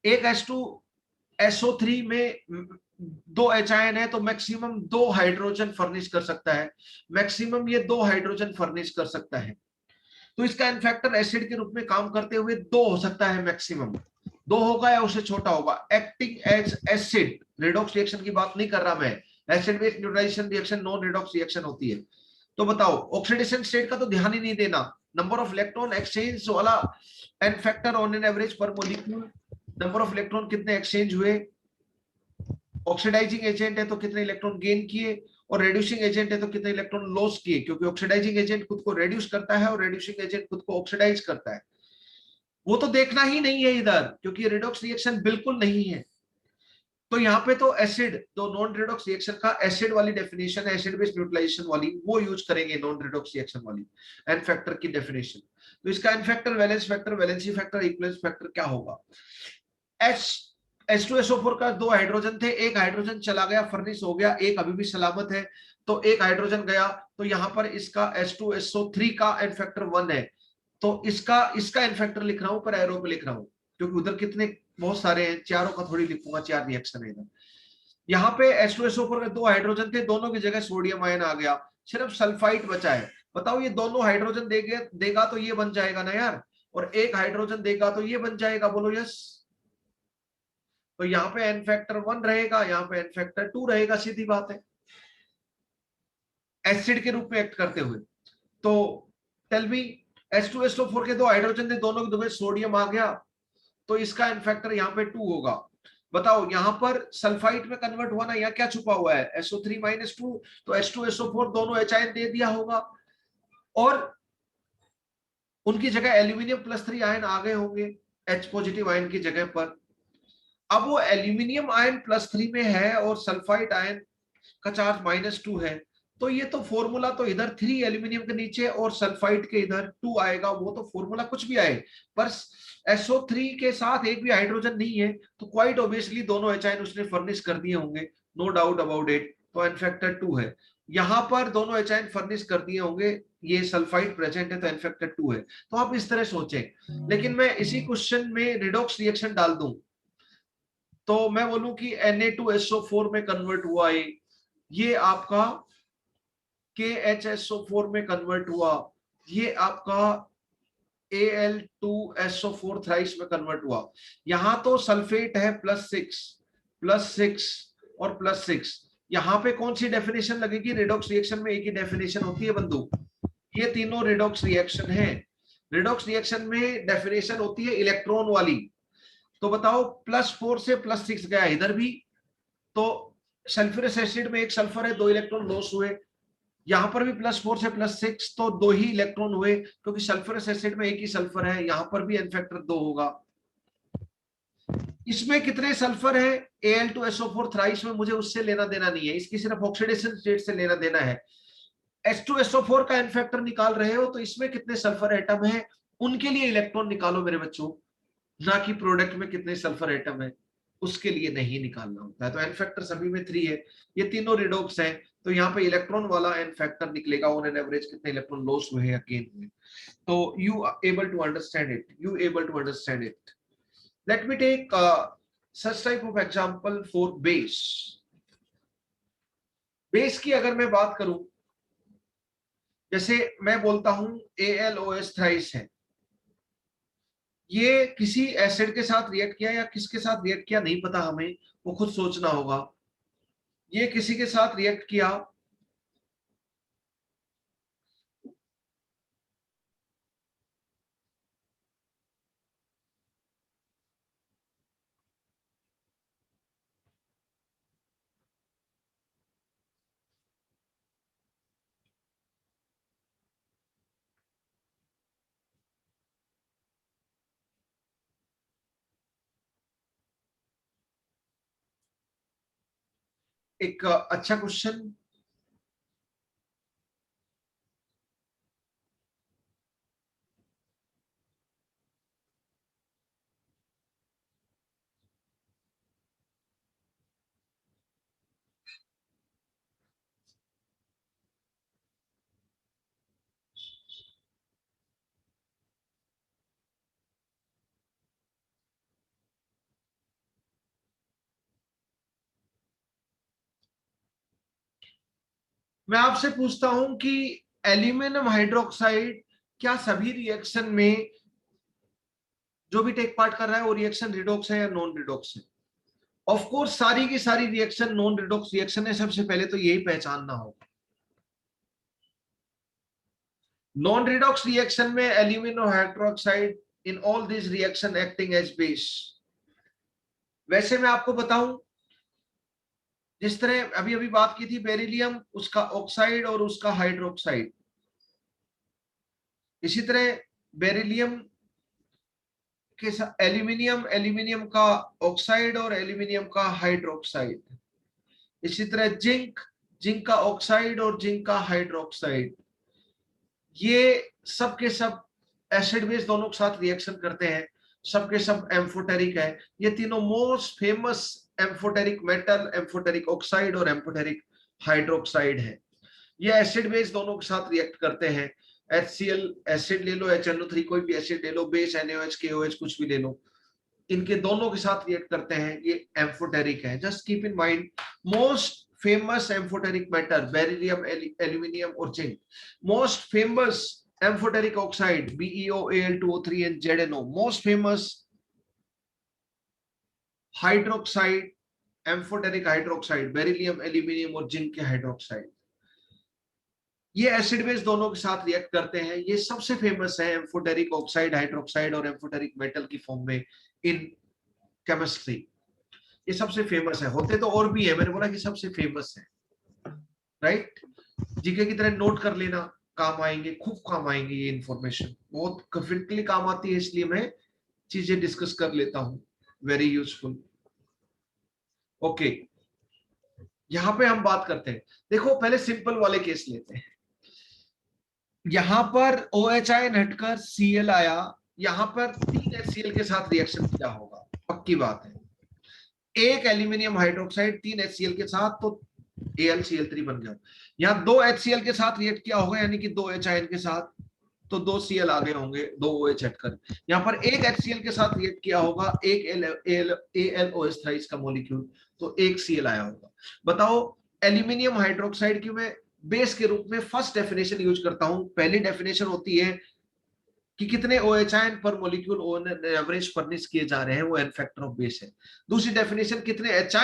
एक H2SO3 में 2 H आयन है तो मैक्सिमम 2 हाइड्रोजन फर्निश कर सकता है, मैक्सिमम ये 2 हाइड्रोजन फर्निश कर सकता है। तो इसका एन फैक्टर एसिड के रूप में काम करते हुए 2 हो सकता है, मैक्सिमम 2 होगा या उससे छोटा होगा। Acting as acid, redox reaction की बात नहीं कर रहा मैं, acid base neutralisation reaction non redox reaction होती है। तो बताओ ऑक्सीडेशन स्टेट का तो ध्यान ही नहीं देना, नंबर ऑफ इलेक्ट्रॉन एक्सचेंज वाला n factor on an average पर मॉलिक्यूल, नंबर ऑफ इलेक्ट्रॉन कितने एक्सचेंज हुए, ऑक्सीडाइजिंग एजेंट है तो कितने इलेक्ट्रॉन गेन किए, और रेड्यूसिंग एजेंट है तो कितने इलेक्ट्रॉन लॉस किए, क्योंकि ऑक्सीडाइजिंग एजेंट खुद को रेड्यूस करता है और रेड्यूसिंग एजेंट खुद को ऑक्सीडाइज करता है। वो तो देखना ही नहीं है इधर, क्योंकि रिडॉक्स रिएक्शन बिल्कुल नहीं है। तो यहाँ पे तो एसिड, जो नॉन रिडॉक्स रिएक्शन का एसिड वाली डेफिनेशन है, एसिड बेस न्यूट्रलाइजेशन वाली, वो यूज करेंगे नॉन रिडॉक्स रिएक्शन वाली एन फैक्टर की डेफिनेशन। तो इसका n factor, valence factor, valency factor, equivalence factor क्या होगा। H2SO4 का 2 हाइड्रोजन थे, एक हाइड्रोजन चला गया, फर्निश हो गया, एक अभी भी सलामत है, तो एक हाइड्रोजन गया, तो यहाँ पर इसका H2SO3 का एन फैक्टर 1 है, तो इसका एन फैक्टर लिख रहा हूं, पर एरो पे लिख रहा हूं, क्योंकि उधर कितने बहुत सारे हैं, चारों का थोड़ी लिखूंगा, 4 रिएक्शन है इधर। यहाँ पे H2SO4 के 2 हाइड्रोजन थे, दोनों की जगह सोडियम आयन आ गया, सिर्फ सल्फाइड बचा है। बताओ ये दोनों हाइड्रोजन देगा तो ये बन जाएगा ना यार, और एक हाइड्रोजन देगा तो ये बन जाएगा, बोलो यस। तो यहाँ पे एन फैक्टर 1 रहेगा, यहाँ पे एन फैक्टर 2 रहेगा, सीधी बात है, एसिड के रूप में एक्ट करते हुए। तो टेल मी, H2SO4 के दो हाइड्रोजन थे, दोनों के दो में सोडियम आ गया, तो इसका एन फैक्टर यहाँ पे 2 होगा। बताओ यहाँ पर सल्फाइड में कन्वर्ट हुआ ना, यहाँ क्या छुपा हुआ है, SO3-2, तो H2SO4 दोनों H आयन दे दिया होगा, और उनकी जगह एल्यूमिनियम +3 आयन आ गए होंगे H पॉजिटिव आयन की जगह पर। अब वो एल्यूमिनियम आयन +3 में है और सल्फाइड आयन का चार्ज -2 है, तो ये तो फॉर्मूला तो इधर 3 एल्यूमिनियम के नीचे और सल्फाइड के इधर 2 आएगा, वो तो फॉर्मूला कुछ भी आए, पर SO3 के साथ एक भी हाइड्रोजन नहीं है, तो क्वाइट ऑब्वियसली दोनों H आयन उसने फर्निश कर दिए होंगे, नो डाउट अबाउट इट, तो एन फैक्टर 2 है। यहां पर दोनों H आयन फर्निश कर दिए होंगे, ये सल्फाइड प्रेजेंट है तो एन फैक्टर 2 है। तो आप इस तरह सोचें, लेकिन मैं इसी क्वेश्चन में रिडॉक्स रिएक्शन डाल दूं तो मैं बोलूं कि Na2SO4 में कन्वर्ट हुआ है, ये आपका KHSO4 में कन्वर्ट हुआ, ये आपका Al2SO4 थ्राइस में कन्वर्ट हुआ। यहां तो सल्फेट है +6 और +6, यहां पे कौन सी डेफिनेशन लगेगी, रिडॉक्स रिएक्शन में एक ही डेफिनेशन होती है बंधु, ये तीनों रिडॉक्स रिएक्शन है। रिडॉक्स रिएक्शन में डेफिनेशन होती है इलेक्ट्रॉन वाली, तो बताओ +4 से +6 गया इधर भी, तो सल्फ्यूरिक एसिड में एक सल्फर है, 2 इलेक्ट्रॉन लॉस हुए, यहां पर भी +4 से +6 तो 2 ही इलेक्ट्रॉन हुए, क्योंकि सल्फ्यूरिक एसिड में एक ही सल्फर है, यहां पर भी एन फैक्टर 2 होगा। इसमें कितने सल्फर है, Al2SO4 थ्राइस में, मुझे उससे लेना देना नहीं है, इसकी सिर्फ ऑक्सीडेशन स्टेट से लेना देना है। H2SO4 का एन फैक्टर निकाल रहे हो तो इसमें कितने सल्फर एटम है उनके लिए इलेक्ट्रॉन निकालो मेरे बच्चों, ना कि प्रोडक्ट में कितने सल्फर एटम है उसके लिए नहीं निकालना होता है। तो एन फैक्टर सभी में 3 है, ये तीनों रिडॉक्स हैं, तो यहाँ पे इलेक्ट्रॉन वाला एन फैक्टर निकलेगा, ऑन एन एवरेज कितने इलेक्ट्रॉन लॉस हुए हैं या गेन हुए। तो you able to understand it, you able to understand it. Let me take such type of example for base. Base की अगर मैं बात करूं, जैसे मैं बोलता हूं AlOH थ्राइस है, ये किसी एसिड के साथ रिएक्ट किया या किसके साथ रिएक्ट किया नहीं पता हमें, वो खुद सोचना होगा। ये किसी के साथ रिएक्ट किया, एक अच्छा क्वेश्चन। मैं आपसे पूछता हूं कि एल्यूमिनियम हाइड्रोक्साइड क्या सभी रिएक्शन में जो भी टेक पार्ट कर रहा है वो रिएक्शन रिडॉक्स है या नॉन रिडॉक्स है? ऑफ कोर्स सारी की सारी रिएक्शन नॉन रिडॉक्स रिएक्शन है, सबसे पहले तो यही पहचानना होगा। नॉन रिडॉक्स रिएक्शन में एल्यूमिनियम हाइड्रोक्साइड इन all this reaction acting as base. वैसे मैं आपको बताऊं, जिस तरह अभी अभी बात की थी बेरिलियम, उसका ऑक्साइड और उसका हाइड्रोक्साइड, इसी तरह बेरिलियम के साथ एल्यूमिनियम, एल्यूमिनियम का ऑक्साइड और एल्यूमिनियम का हाइड्रोक्साइड, इसी तरह जिंक, जिंक का ऑक्साइड और जिंक का हाइड्रोक्साइड, ये सब के सब एसिड बेस दोनों के साथ रिएक्शन करते हैं, सबके सब एम्फोटेरिक है। ये तीनों most famous amphoteric metal, amphoteric oxide और एम्फोटेरिक हाइड्रोक्साइड है। ये एसिड बेस दोनों के साथ रिएक्ट करते हैं। HCl एसिड ले लो, HNO3 कोई भी एसिड ले लो, बेस NaOH KOH कुछ भी ले लो, इनके दोनों के साथ रिएक्ट करते हैं, ये एम्फोटेरिक है। Just keep in mind, most famous amphoteric metal beryllium, aluminium और zinc. Most famous amphoteric oxide BeOAl2O3 and ZNO। Most famous hydroxide, amphoteric hydroxide beryllium, aluminium और जिंक के हाइड्रोक्साइड। ये एसिड बेस दोनों के साथ रिएक्ट करते हैं। ये सबसे फेमस है एम्फोटेरिक ऑक्साइड, हाइड्रोक्साइड और एम्फोटेरिक मेटल की फॉर्म में इन केमिस्ट्री। ये सबसे फेमस है, होते तो और भी है, मैंने बोला कि सबसे फेमस है। राइट, जीके की तरह नोट कर लेना, काम आएंगे, खूब काम आएंगे। ये इंफॉर्मेशन बहुत फ्रिक्वेंटली काम आती है, इसलिए मैं चीजें डिस्कस कर लेता हूं। Very useful. ओके, यहां पे हम बात करते हैं। देखो पहले सिंपल वाले केस लेते हैं। यहां पर OH हटकर Cl आया, यहां पर 3 HCl के साथ रिएक्शन क्या होगा, पक्की बात है। एक एल्यूमिनियम हाइड्रोक्साइड 3 HCl के साथ, तो AlCl3 बन गया। यहाँ 2 HCl के साथ रिएक्ट किया होगा, यानी कि 2 H के साथ, तो 2 Cl आगे होंगे, 2 OH हटकर। यहाँ पर एक HCl के साथ रिएक्ट किया होगा, एक AlOH का मॉलिक्यूल, तो एक Cl आया होगा। बताओ एल्यूमिनियम हाइड्रोक्साइड की मैं बेस के रूप में फर्स्ट डेफिनेशन यूज करता हूं। पहली डेफिनेशन होती है कि कितने OH पर मॉलिक्यूल ऑन एवरेज फर्निश किए जा रहे हैं, वो एन फैक्टर ऑफ बेस है। दूसरी डेफिनेशन कितने H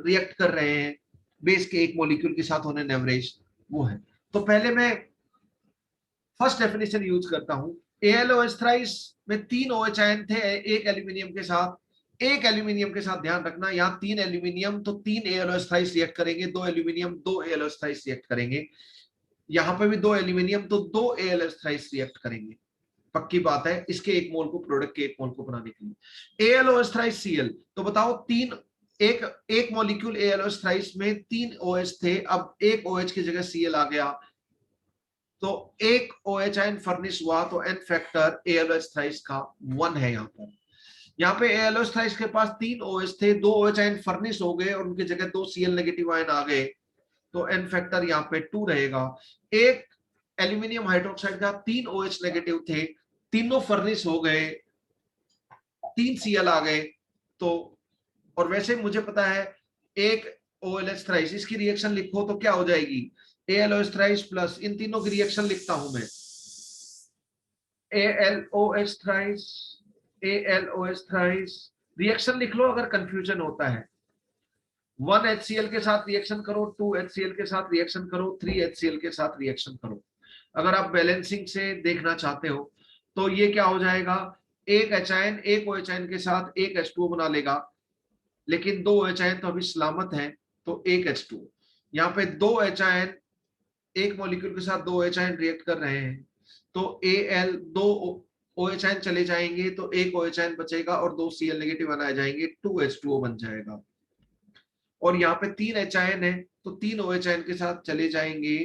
रिएक्ट कर रहे हैं बेस के एक मॉलिक्यूल के साथ ऑन एन एवरेज, वो है। तो पहले मैं फर्स्ट डेफिनेशन यूज करता हूं। AlOH में 3 OH थे एक एल्यूमिनियम के साथ। एक एल्यूमिनियम के साथ ध्यान रखना, यहाँ 3 एल्यूमिनियम तो 3 AlOH रिएक्ट करेंगे, 2 एल्यूमिनियम 2 AlOH रिएक्ट करेंगे। यहाँ पे भी 2 एल्यूमिनियम तो 2 AlOH रिएक्ट करेंगे, पक्की बात है, इसके एक मोल को प्रोडक्ट के एक मोल को बनाने के लिए। AlOH Cl, तो बताओ तीन, एक मॉलिक्यूल AlOH में 3 OH थे, अब एक OH की जगह Cl आ गया, तो एक OH फर्निश हुआ, तो एन फैक्टर AlOH का 1 है। यहाँ पे AlOH के पास 3 OH थे, 2 OH फर्निश हो गए और उनकी जगह 2 Cl नेगेटिव आयन आ गए, तो एन फैक्टर यहाँ पे 2 रहेगा। एक एल्यूमिनियम हाइड्रोक्साइड का 3 OH नेगेटिव थे, तीनों फर्निश हो गए, 3 Cl आ गए, तो और वैसे मुझे पता है एक OLH थ्राइस, इसकी रिएक्शन लिखो तो क्या हो जाएगी, AlOH थ्राइस प्लस इन तीनों की रिएक्शन लिखता हूं मैं, AlOH thrice, AlOH thrice, reaction लिख लो अगर कंफ्यूजन होता है। 1 HCl के साथ रिएक्शन करो, 2 HCl के साथ रिएक्शन करो, 3 HCl के साथ रिएक्शन करो। अगर आप बैलेंसिंग से देखना चाहते हो तो ये क्या हो जाएगा, एक एचायन एक OH के साथ एक H2O बना लेगा, लेकिन 2 OH तो अभी सलामत है, तो एक H2O। यहाँ पे 2 एचायन एक मॉलिक्यूल के साथ 2 OH रिएक्ट कर रहे हैं, तो Al 2 OH चले जाएंगे, तो एक OH बचेगा और 2 Cl नेगेटिव बनाए जाएंगे, 2H2O बन जाएगा। और यहाँ पे 3 एचायन है, तो 3 OH के साथ चले जाएंगे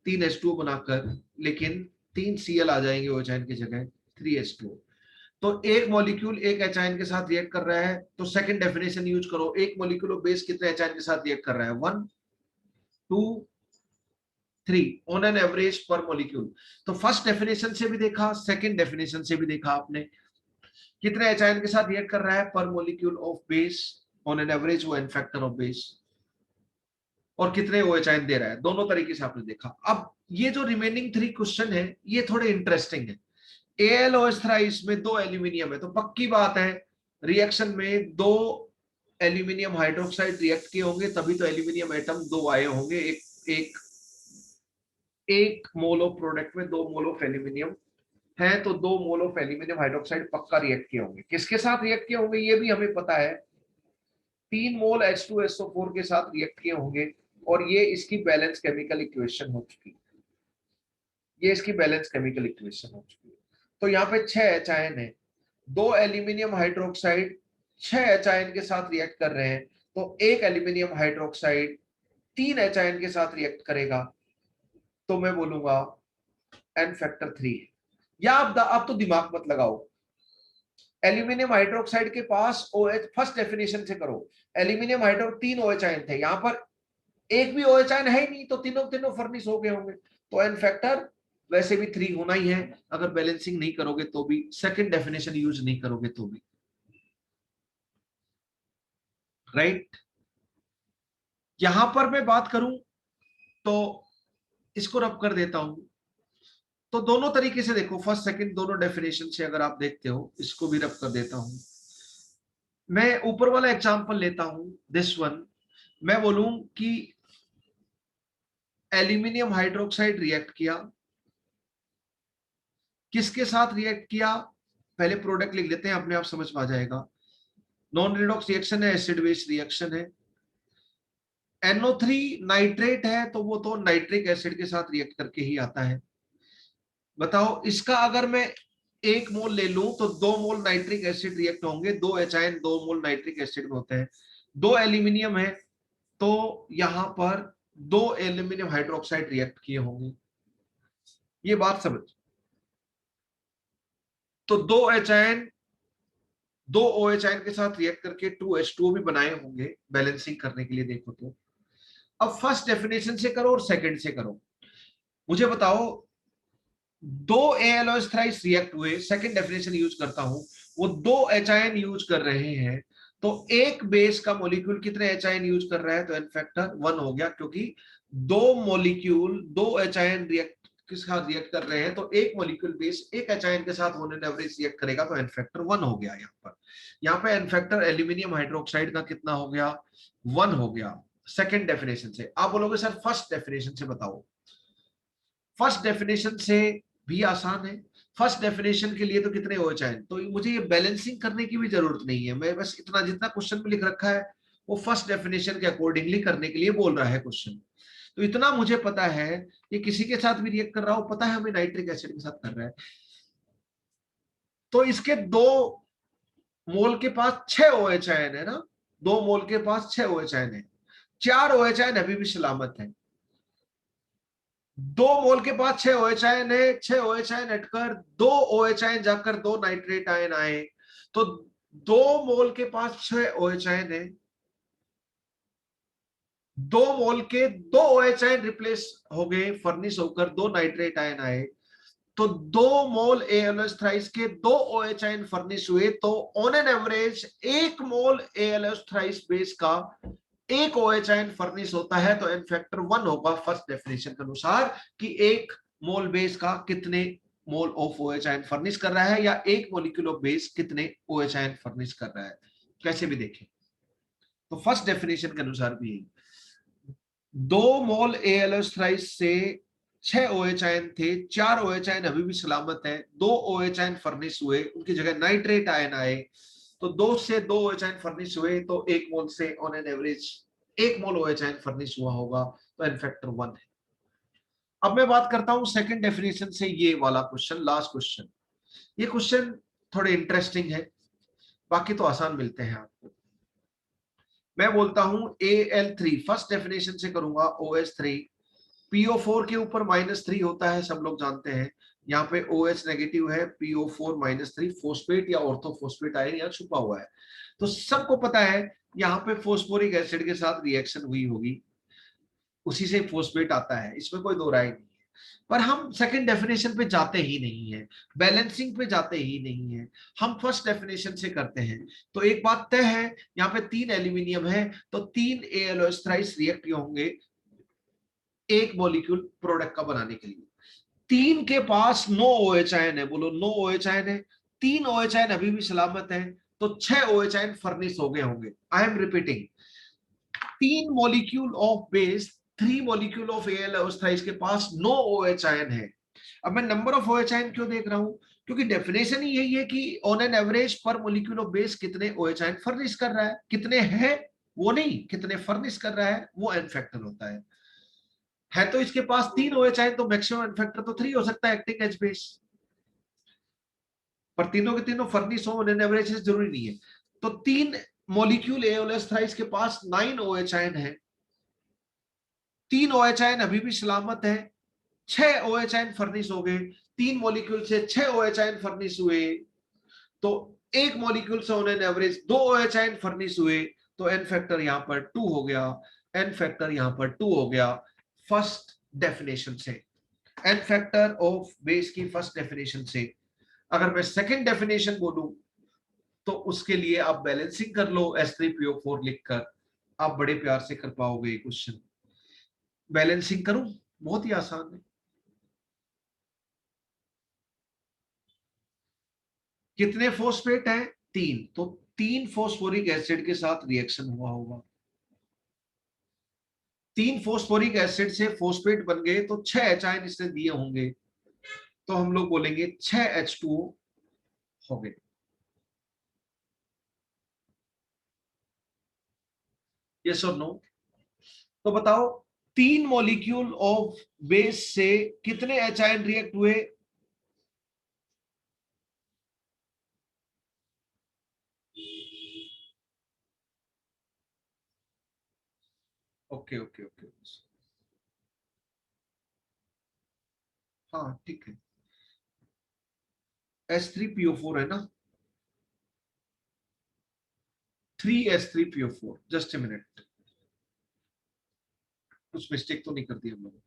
3 H2O बनाकर, लेकिन 3 Cl आ जाएंगे OH की जगह, 3H2O। तो एक मॉलिक्यूल एक एचायन के साथ रिएक्ट कर रहा है, तो सेकंड डेफिनेशन यूज करो, एक मॉलिक्यूल ऑफ बेस कितने एचायन के साथ रिएक्ट कर रहा है, 1 2 3 ऑन एन एवरेज पर मॉलिक्यूल। तो फर्स्ट डेफिनेशन से भी देखा, सेकंड डेफिनेशन से भी देखा आपने, कितने एचायन के साथ रिएक्ट कर रहा है पर molecule of base on an average, वो एन फैक्टर ऑफ बेस, और कितने OH दे रहा है, दोनों तरीके से आपने देखा। अब ये जो रिमेनिंग 3 क्वेश्चन है ये थोड़े इंटरेस्टिंग है। AlOH थ्राइस में 2 एल्यूमिनियम है, तो पक्की बात है रिएक्शन में 2 एल्यूमिनियम हाइड्रोक्साइड रिएक्ट किए होंगे, तभी तो एल्यूमिनियम एटम 2 आए होंगे। एक मोल ऑफ प्रोडक्ट में 2 मोल ऑफ एल्यूमिनियम है, तो 2 मोल ऑफ एल्यूमिनियम हाइड्रोक्साइड पक्का रिएक्ट किए होंगे। किसके साथ रिएक्ट किए होंगे ये भी हमें पता है, 3 मोल H2SO4 के साथ रिएक्ट किए होंगे, और ये इसकी बैलेंस केमिकल इक्वेशन हो चुकी है, ये इसकी बैलेंस केमिकल इक्वेशन हो चुकी है। तो यहाँ पे 6 एचायन है, 2 एल्यूमिनियम हाइड्रोक्साइड 6 एचायन के साथ रिएक्ट कर रहे हैं, तो एक एल्यूमिनियम हाइड्रोक्साइड 3 एचायन के साथ रिएक्ट करेगा, तो मैं बोलूंगा एन फैक्टर 3 है। या आप तो दिमाग मत लगाओ, एल्यूमिनियम हाइड्रोक्साइड के पास OH, फर्स्ट डेफिनेशन से करो, एल्यूमिनियम हाइड्रो 3 OH थे, यहाँ पर एक भी OH है ही नहीं, तो तीनों तीनों फर्निश हो गए होंगे, तो एन फैक्टर वैसे भी 3 होना ही है, अगर बैलेंसिंग नहीं करोगे तो भी, सेकंड डेफिनेशन यूज नहीं करोगे तो भी। राइट, यहां पर मैं बात करूं तो इसको रब कर देता हूं, तो दोनों तरीके से देखो, फर्स्ट सेकंड दोनों डेफिनेशन से अगर आप देखते हो, इसको भी रब कर देता हूं। मैं ऊपर वाला एग्जांपल लेता हूं, दिस वन, मैं बोलूं कि एल्यूमिनियम हाइड्रोक्साइड रिएक्ट किया, किसके साथ रिएक्ट किया, पहले प्रोडक्ट लिख लेते हैं, अपने आप समझ में आ जाएगा। नॉन रिडॉक्स रिएक्शन है, एसिड बेस रिएक्शन है। NO3 नाइट्रेट है तो वो तो नाइट्रिक एसिड के साथ रिएक्ट करके ही आता है। बताओ इसका अगर मैं 1 मोल ले लूं तो 2 मोल नाइट्रिक एसिड रिएक्ट होंगे, 2 एचाइन 2 मोल नाइट्रिक एसिड में होते हैं। 2 एल्यूमिनियम है तो यहां पर 2 एल्यूमिनियम हाइड्रोक्साइड रिएक्ट किए होंगे, ये बात समझ। तो 2 एचाइन 2 OH के साथ रिएक्ट करके 2H2O भी बनाए होंगे बैलेंसिंग करने के लिए। देखो तो अब फर्स्ट डेफिनेशन से करो और सेकंड से करो। मुझे बताओ 2 ALOH थ्राइस रिएक्ट हुए, सेकंड डेफिनेशन यूज करता हूं, वो 2 एचाइन यूज कर रहे हैं, तो एक बेस का मॉलिक्यूल कितने एचाइन यूज कर रहा है, तो एन फैक्टर 1 हो गया, क्योंकि 2 एचाइन रिएक्ट किस साथ रिएक्ट कर रहे हैं, तो एक मॉलिक्यूल बेस एक एचाइन के साथ होने एवरेज रिएक्ट करेगा, तो एन फैक्टर 1 हो गया। यहाँ पे एन फैक्टर एल्यूमिनियम हाइड्रोक्साइड का कितना हो गया, 1 हो गया सेकंड डेफिनेशन से। आप बोलोगे सर फर्स्ट डेफिनेशन से बताओ। फर्स्ट डेफिनेशन से भी आसान है। फर्स्ट डेफिनेशन के लिए तो कितने OH आए, तो मुझे ये बैलेंसिंग करने की भी जरूरत नहीं है, मैं बस इतना जितना क्वेश्चन में लिख रखा है वो फर्स्ट डेफिनेशन के अकॉर्डिंगली करने के लिए बोल रहा है क्वेश्चन। तो इतना मुझे पता है कि किसी के साथ भी रिएक्ट कर रहा हो, पता है हमें नाइट्रिक एसिड के साथ कर रहा है, तो इसके 2 मोल के पास 6 OH आयन है ना, 2 मोल के पास 6 OH आयन है, 4 OH आयन अभी भी सलामत है। 2 मोल के पास 6 OH आयन है, 6 OH आयन हटकर 2 OH आयन जाकर 2 नाइट्रेट आयन आए, तो 2 मोल के पास 6 OH आयन है, 2 मोल के 2 OH आयन रिप्लेस हो गए, फर्निश होकर 2 नाइट्रेट आयन आए, तो 2 मोल ALOH थ्राइस के 2 OH आयन फर्निश हुए, तो on an average 1 mole ALOH thrice base का 1 OH आयन फर्निश होता है, तो एन फैक्टर 1 होगा फर्स्ट डेफिनेशन के अनुसार, कि 1 मोल बेस का कितने mole of OH ion furnish कर रहा है, या 1 मोलिक्यूल ऑफ बेस कितने OH आयन फर्निश कर रहा है, कैसे भी देखें। तो फर्स्ट डेफिनेशन के अनुसार भी 2 मोल ALOH थ्राइस से 6 OH आयन थे, 4 OH आयन अभी भी सलामत है, 2 OH आयन फर्निश हुए, उनकी जगह नाइट्रेट आयन आए, तो 2 से 2 OH आयन फर्निश हुए, तो 1 मोल से on an average 1 mole OH ion furnish हुआ होगा, तो एन फैक्टर 1 है। अब मैं बात करता हूं सेकंड डेफिनेशन से, ये वाला क्वेश्चन लास्ट क्वेश्चन। ये क्वेश्चन थोड़े इंटरेस्टिंग है, बाकी तो आसान मिलते हैं आपको। मैं बोलता हूं Al3, फर्स्ट डेफिनेशन से करूंगा, OH3 PO4 के ऊपर -3 होता है, सब लोग जानते हैं। यहाँ पे OH नेगेटिव है, PO4 -3 फोस्फेट या ऑर्थोफोस्फेट आयन यहाँ छुपा हुआ है, तो सबको पता है यहाँ पे फोस्फोरिक एसिड के साथ रिएक्शन हुई होगी, उसी से फोस्फेट आता है, इसमें कोई दो राय नहीं है। पर हम सेकंड डेफिनेशन पे जाते ही नहीं है, बैलेंसिंग पे जाते ही नहीं है, हम फर्स्ट डेफिनेशन से करते हैं। तो एक बात तय है, यहाँ पे 3 एल्यूमिनियम है, तो 3 ALOH थ्राइस रिएक्ट होंगे एक मॉलिक्यूल प्रोडक्ट का बनाने के लिए। 3 के पास 9 OH आयन है, बोलो 9 OH आयन है, 3 OH आयन अभी भी सलामत है, तो 6 OH आयन फर्निश हो गए होंगे। I am repeating, 3 molecule of base, 3 molecule of ALOH thrice के पास 9 OH आयन है। अब मैं नंबर ऑफ OH आयन क्यों देख रहा हूं, क्योंकि डेफिनेशन ही यही है कि ऑन एन एवरेज पर मॉलिक्यूल ऑफ बेस कितने OH आयन फर्निश कर रहा है, कितने हैं वो नहीं, कितने फर्निश कर रहा है वो एन फैक्टर होता है। तो इसके पास 3 OH आयन, तो मैक्सिमम एन फैक्टर तो 3 हो सकता है एक्टिंग एज बेस, पर तीनों के तीनों फर्निश हो ऑन एन एवरेज जरूरी नहीं है। तो 3 मॉलिक्यूल ALOH थ्राइस के पास 9 OH आयन है, 3 OH आयन अभी भी सलामत है, 6 OH आयन फर्निश हो गए, 3 मॉलिक्यूल से 6 OH आयन फर्निश हुए, तो एक मॉलिक्यूल से on an average 2 OH ion furnish हुए, तो एन फैक्टर यहां पर 2 हो गया, एन फैक्टर यहां पर 2 हो गया फर्स्ट डेफिनेशन से, एन फैक्टर ऑफ बेस की फर्स्ट डेफिनेशन से। अगर मैं सेकंड डेफिनेशन बोलूं तो उसके लिए आप बैलेंसिंग कर लो, S3PO4 लिखकर आप बड़े प्यार से कर पाओगे क्वेश्चन। बैलेंसिंग करूं, बहुत ही आसान है। कितने फोस्फेट हैं, 3, तो 3 फोस्फोरिक एसिड के साथ रिएक्शन हुआ होगा। 3 फोस्फोरिक एसिड से फोस्फेट बन गए तो 6 एच आयन इसने दिए होंगे, तो हम लोग बोलेंगे 6H2O हो गए। यस और नो? तो बताओ 3 मॉलिक्यूल ऑफ बेस से कितने एच आयन रिएक्ट हुए? ओके ओके ओके, हाँ ठीक है। H3PO4 है ना, 3H3PO4। जस्ट ए मिनट, कुछ मिस्टेक तो नहीं कर दी हम लोग?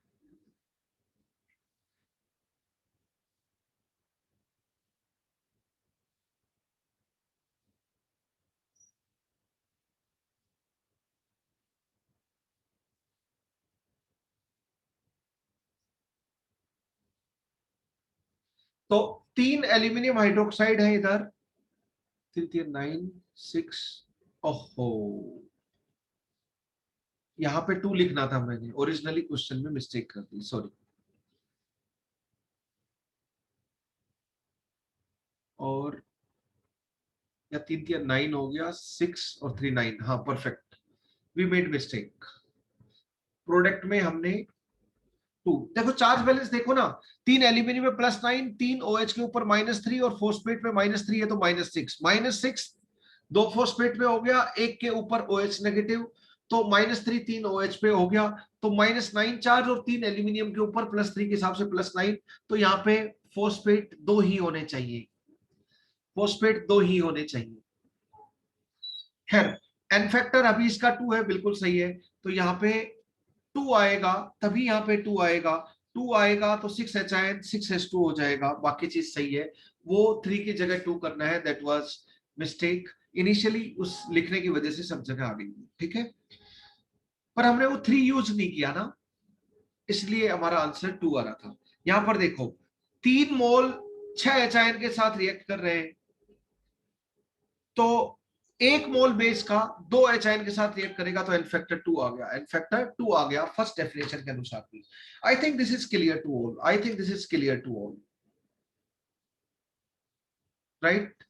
तो 3 एल्यूमिनियम हाइड्रोक्साइड है इधर, 9 6। ओहो, यहाँ पे 2 लिखना था, मैंने ओरिजिनली क्वेश्चन में मिस्टेक कर दी, सॉरी। और या 3 3 9 हो गया, 6 और 3 9, हाँ perfect. We made mistake. Product में हमने 2, देखो चार्ज बैलेंस देखो ना, 3 एल्यूमिनियम में +9, 3 OH के ऊपर -3 और फोस्फेट में -3 है तो -6। दो फोस्फेट में हो गया, एक के ऊपर OH नेगेटिव, तो -3 3 OH पे हो गया, तो -9 चार्ज, और 3 एल्यूमिनियम के ऊपर +3 के हिसाब से +9, तो यहाँ पे फोस्फेट 2 ही होने चाहिए, फोस्फेट 2 ही होने चाहिए। खैर, एन फैक्टर अभी इसका 2 है, बिल्कुल सही है, तो यहाँ पे 2 आएगा, तभी यहाँ पे 2 आएगा। 2 आएगा तो 6H आयन 6H2 हो जाएगा, बाकी चीज सही है। वो 3 की जगह 2 करना है, दैट वाज मिस्टेक इनिशियली, उस लिखने की वजह से सब जगह आ गई, ठीक है। पर हमने वो 3 यूज नहीं किया ना, इसलिए हमारा आंसर 2 आ रहा था। यहां पर देखो 3 मोल 6H आयन के साथ रिएक्ट कर रहे हैं, तो 1 मोल बेस का 2H आयन के साथ रिएक्ट करेगा, तो एन फैक्टर 2 आ गया, एन फैक्टर 2 आ गया फर्स्ट डेफिनेशन के अनुसार भी। I think this is clear to all, I think this is clear to all, right?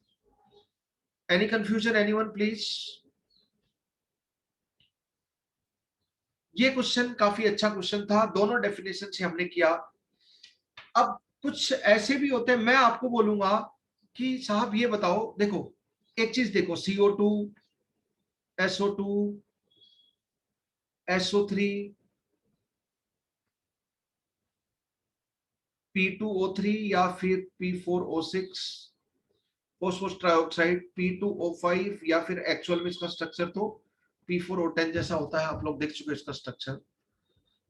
Any confusion anyone please? ये क्वेश्चन काफी अच्छा क्वेश्चन था, दोनों डेफिनेशन से हमने किया। अब कुछ ऐसे भी होते हैं, मैं आपको बोलूंगा कि साहब ये बताओ, देखो एक चीज देखो, CO2, SO2, SO3, P2O3 या फिर P4O6, फोस्फोरस ट्राइऑक्साइड P2O5, या फिर एक्चुअल में इसका स्ट्रक्चर तो P4O10 जैसा होता है, आप लोग देख चुके हैं इसका स्ट्रक्चर।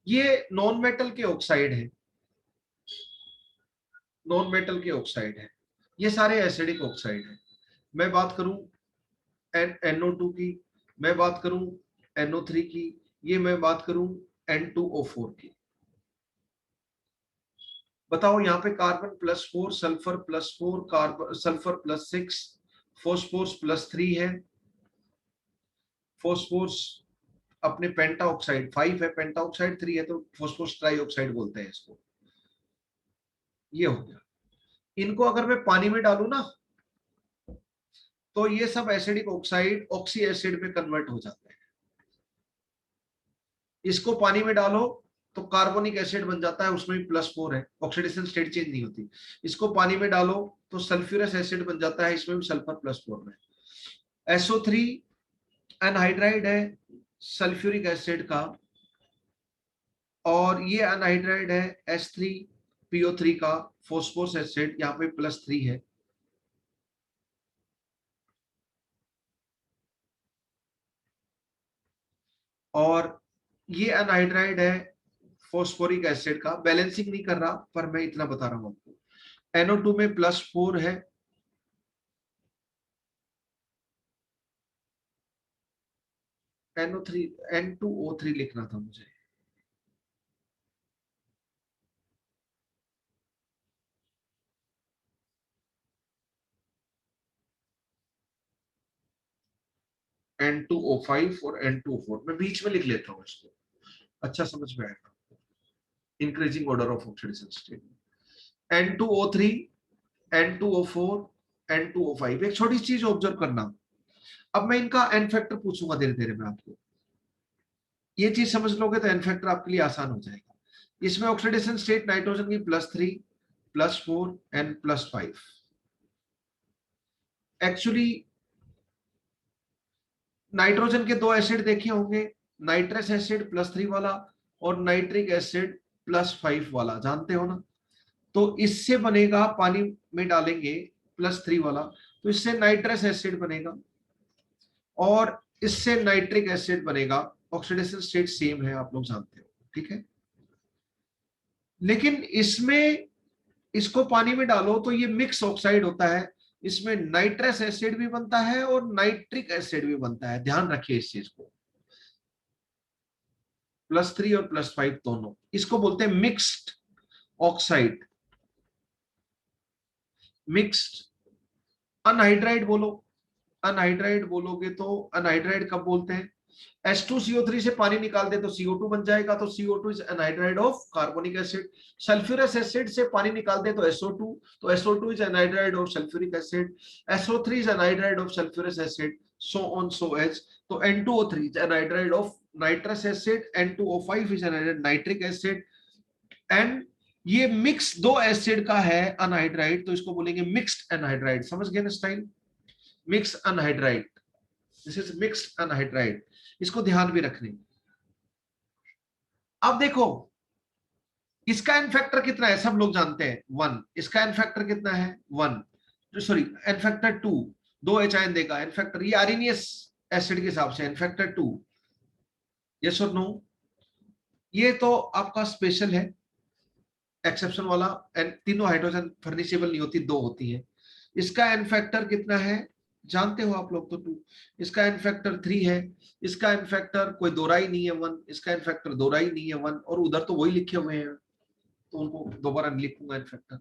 ये नॉन मेटल के ऑक्साइड है, नॉन मेटल के ऑक्साइड है, ये सारे एसिडिक ऑक्साइड है। मैं बात करूं NO2 की, मैं बात करूं NO3 की, ये मैं बात करूं N2O4 की। बताओ यहाँ पे carbon +4, sulphur +4, carbon sulphur +6, phosphorus +3 है, फोस्फोरस अपने पेंटा ऑक्साइड 5 है, पेंटा ऑक्साइड 3 है, तो फोस्फोरस ट्राइऑक्साइड बोलते हैं इसको। ये हो गया। इनको अगर मैं पानी में डालू ना, तो ये सब एसिडिक ऑक्साइड ऑक्सी एसिड में कन्वर्ट हो जाते हैं। इसको पानी में डालो तो कार्बोनिक एसिड बन जाता है, उसमें भी +4 है, ऑक्सीडेशन स्टेट चेंज नहीं होती। इसको पानी में डालो तो सल्फ्यूरस एसिड बन जाता है, इसमें भी सल्फर +4 में। SO3 एनहाइड्राइड है सल्फ्यूरिक एसिड का, और ये अनहाइड्राइड है H3PO3 का, फोस्फोरस एसिड, यहाँ पे +3 है। और ये अनहाइड्राइड है फोस्फोरिक एसिड का, बैलेंसिंग नहीं कर रहा पर मैं इतना बता रहा हूं आपको। NO2 में +4 है, NO3 N2O3 लिखना था मुझे। N2O5 और N2O4 मैं बीच में लिख लेता हूँ इसको, अच्छा समझ में आएगा, increasing order of oxidation state. N2O3, N2O4, N2O5। एक छोटी चीज ऑब्जर्व करना, अब मैं इनका एन फैक्टर पूछूंगा धीरे धीरे मैं आपको, ये चीज समझ लोगे तो एन फैक्टर आपके लिए आसान हो जाएगा। इसमें ऑक्सीडेशन स्टेट नाइट्रोजन की +3, +4 एंड +5। एक्चुअली नाइट्रोजन के दो एसिड देखे होंगे, नाइट्रस एसिड +3 वाला और नाइट्रिक एसिड +5 वाला, जानते हो ना। तो इससे बनेगा, पानी में डालेंगे +3 वाला, तो इससे नाइट्रस एसिड बनेगा और इससे नाइट्रिक एसिड बनेगा। ऑक्सीडेशन स्टेट सेम है, आप लोग जानते हो, ठीक है। लेकिन इसमें इसको पानी में डालो तो ये मिक्स ऑक्साइड होता है, इसमें नाइट्रस एसिड भी बनता है और नाइट्रिक एसिड भी बनता है, ध्यान रखिए इस चीज को। +3 और +5 दोनों, इसको बोलते हैं मिक्स्ड ऑक्साइड, मिक्स्ड। अनहाइड्राइड बोलो, अनहाइड्राइड बोलोगे तो अनहाइड्राइड कब बोलते हैं, H2CO3 से पानी निकाल दे तो CO2 बन जाएगा, तो CO2 is anhydride of carbonic acid. Sulphurous acid से पानी निकाल दे तो SO2, तो SO2 is anhydride of sulphuric acid. SO3 is anhydride of sulphurous acid, so on so as. तो N2O3 is anhydride of nitrous acid, N2O5 is anhydride nitric acid. And ये मिक्स दो एसिड का है अनहाइड्राइड, तो इसको बोलेंगे मिक्स्ड एनहाइड्राइड। समझ गए ना style, mix anhydride, this is mixed anhydride, इसको ध्यान भी रखने। अब देखो इसका एन फैक्टर कितना है, सब लोग जानते हैं 1। इसका एन फैक्टर कितना है 1, सॉरी एन फैक्टर 2, 2 एच देगा एन फैक्टर, ये आर्सेनियस एसिड के हिसाब से एन फैक्टर 2। यस और नो, ये तो आपका स्पेशल है, एक्सेप्शन वाला। एंड तीनों हाइड्रोजन फर्निशेबल नहीं होती, दो होती है। इसका एन फैक्टर कितना है जानते हो आप लोग तो 2। इसका एन फैक्टर 3 है, इसका एन फैक्टर कोई दोहराई नहीं है 1, इसका एन फैक्टर दोहराई नहीं है 1, और उधर तो वही लिखे हुए हैं तो उनको दोबारा नहीं लिखूंगा एन फैक्टर।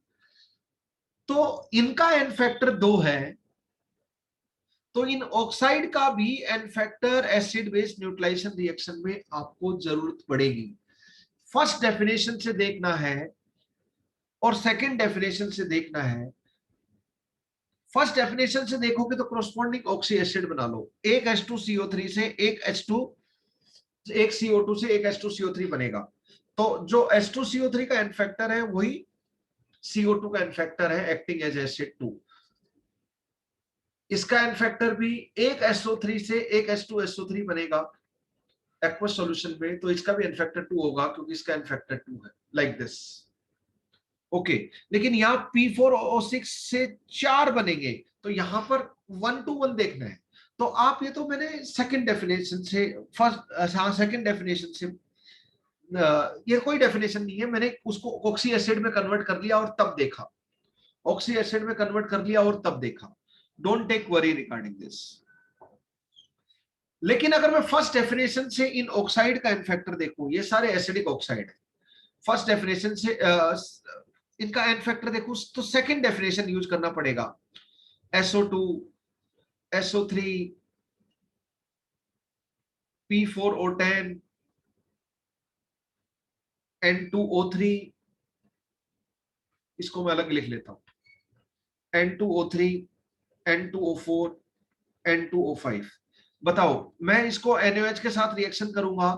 तो इनका एन फैक्टर 2 है, तो इन ऑक्साइड का भी n factor acid base neutralisation reaction में आपको जरूरत पड़ेगी। फर्स्ट डेफिनेशन से देखना है और सेकंड डेफिनेशन से देखना है। फर्स्ट डेफिनेशन से देखोगे तो कोरोस्पोंडिंग ऑक्सी एसिड बना लो, एक H2CO3 से एक H2, एक CO2 से एक H2CO3 बनेगा। तो जो H2CO3 का एन फैक्टर है वही CO2 का एन फैक्टर है, एक्टिंग एज एसिड 2। इसका एन फैक्टर भी एक SO3 से एक H2SO3 बनेगा एक्वस सॉल्यूशन में, तो इसका भी एन फैक्टर 2 होगा क्योंकि इसका एन फैक्टर 2 है, लाइक दिस। ओके, लेकिन यहाँ P4O6 से 4 बनेंगे, तो यहां पर 1 to 1 देखना है। तो आप ये तो मैंने सेकंड डेफिनेशन से, फर्स्ट हाँ सेकंड डेफिनेशन से, ये कोई डेफिनेशन नहीं है, मैंने उसको ऑक्सी एसिड में कन्वर्ट कर लिया और तब देखा, ऑक्सी एसिड में कन्वर्ट कर लिया और तब देखा। Don't take worry regarding this. लेकिन अगर मैं फर्स्ट डेफिनेशन से इन ऑक्साइड का इनफैक्टर देखूं, ये सारे एसिडिक ऑक्साइड है, फर्स्ट डेफिनेशन से इनका एन फैक्टर देखूं तो सेकंड डेफिनेशन यूज करना पड़ेगा। SO2, SO3, P4O10, N2O3, इसको मैं अलग लिख लेता हूं, N2O3, N2O4, N2O5। बताओ मैं इसको NaOH के साथ रिएक्शन करूंगा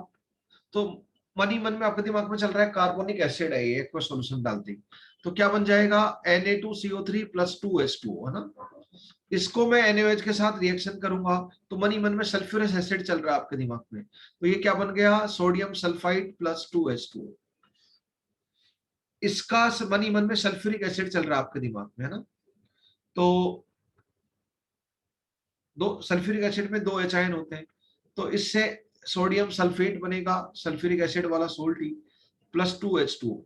तो मन ही मन में आपके दिमाग में चल रहा है कार्बोनिक एसिड है ये, एक्वस सॉल्यूशन डालते ही तो क्या बन जाएगा Na2CO3 + 2H2O, है ना। इसको मैं NaOH के साथ रिएक्शन करूंगा तो मन ही मन में सल्फ्यूरस एसिड चल रहा है आपके दिमाग में, तो ये क्या बन गया सोडियम सल्फाइड + 2H2O। इसका मन ही मन में सल्फ्यूरिक एसिड चल रहा है आपके दिमाग में, है ना। तो दो सल्फ्यूरिक एसिड में 2 H आयन होते हैं, तो इससे सोडियम सल्फेट बनेगा, सल्फ्यूरिक एसिड वाला सोल्ट ही, + 2H2O।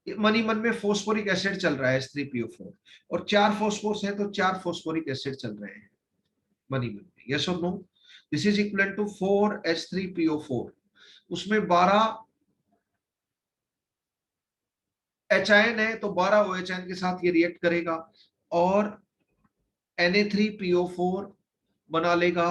मन ही मन में फोस्फोरिक एसिड चल रहा है H3PO4, और 4 फोस्फोर्स है तो 4 फोस्फोरिक एसिड चल रहे हैं मन ही मन में। यस और no, this is equal to 4H3PO4। उसमें 12 H आयन है तो 12 OH आयन के साथ ये रिएक्ट करेगा और Na3PO4 बना लेगा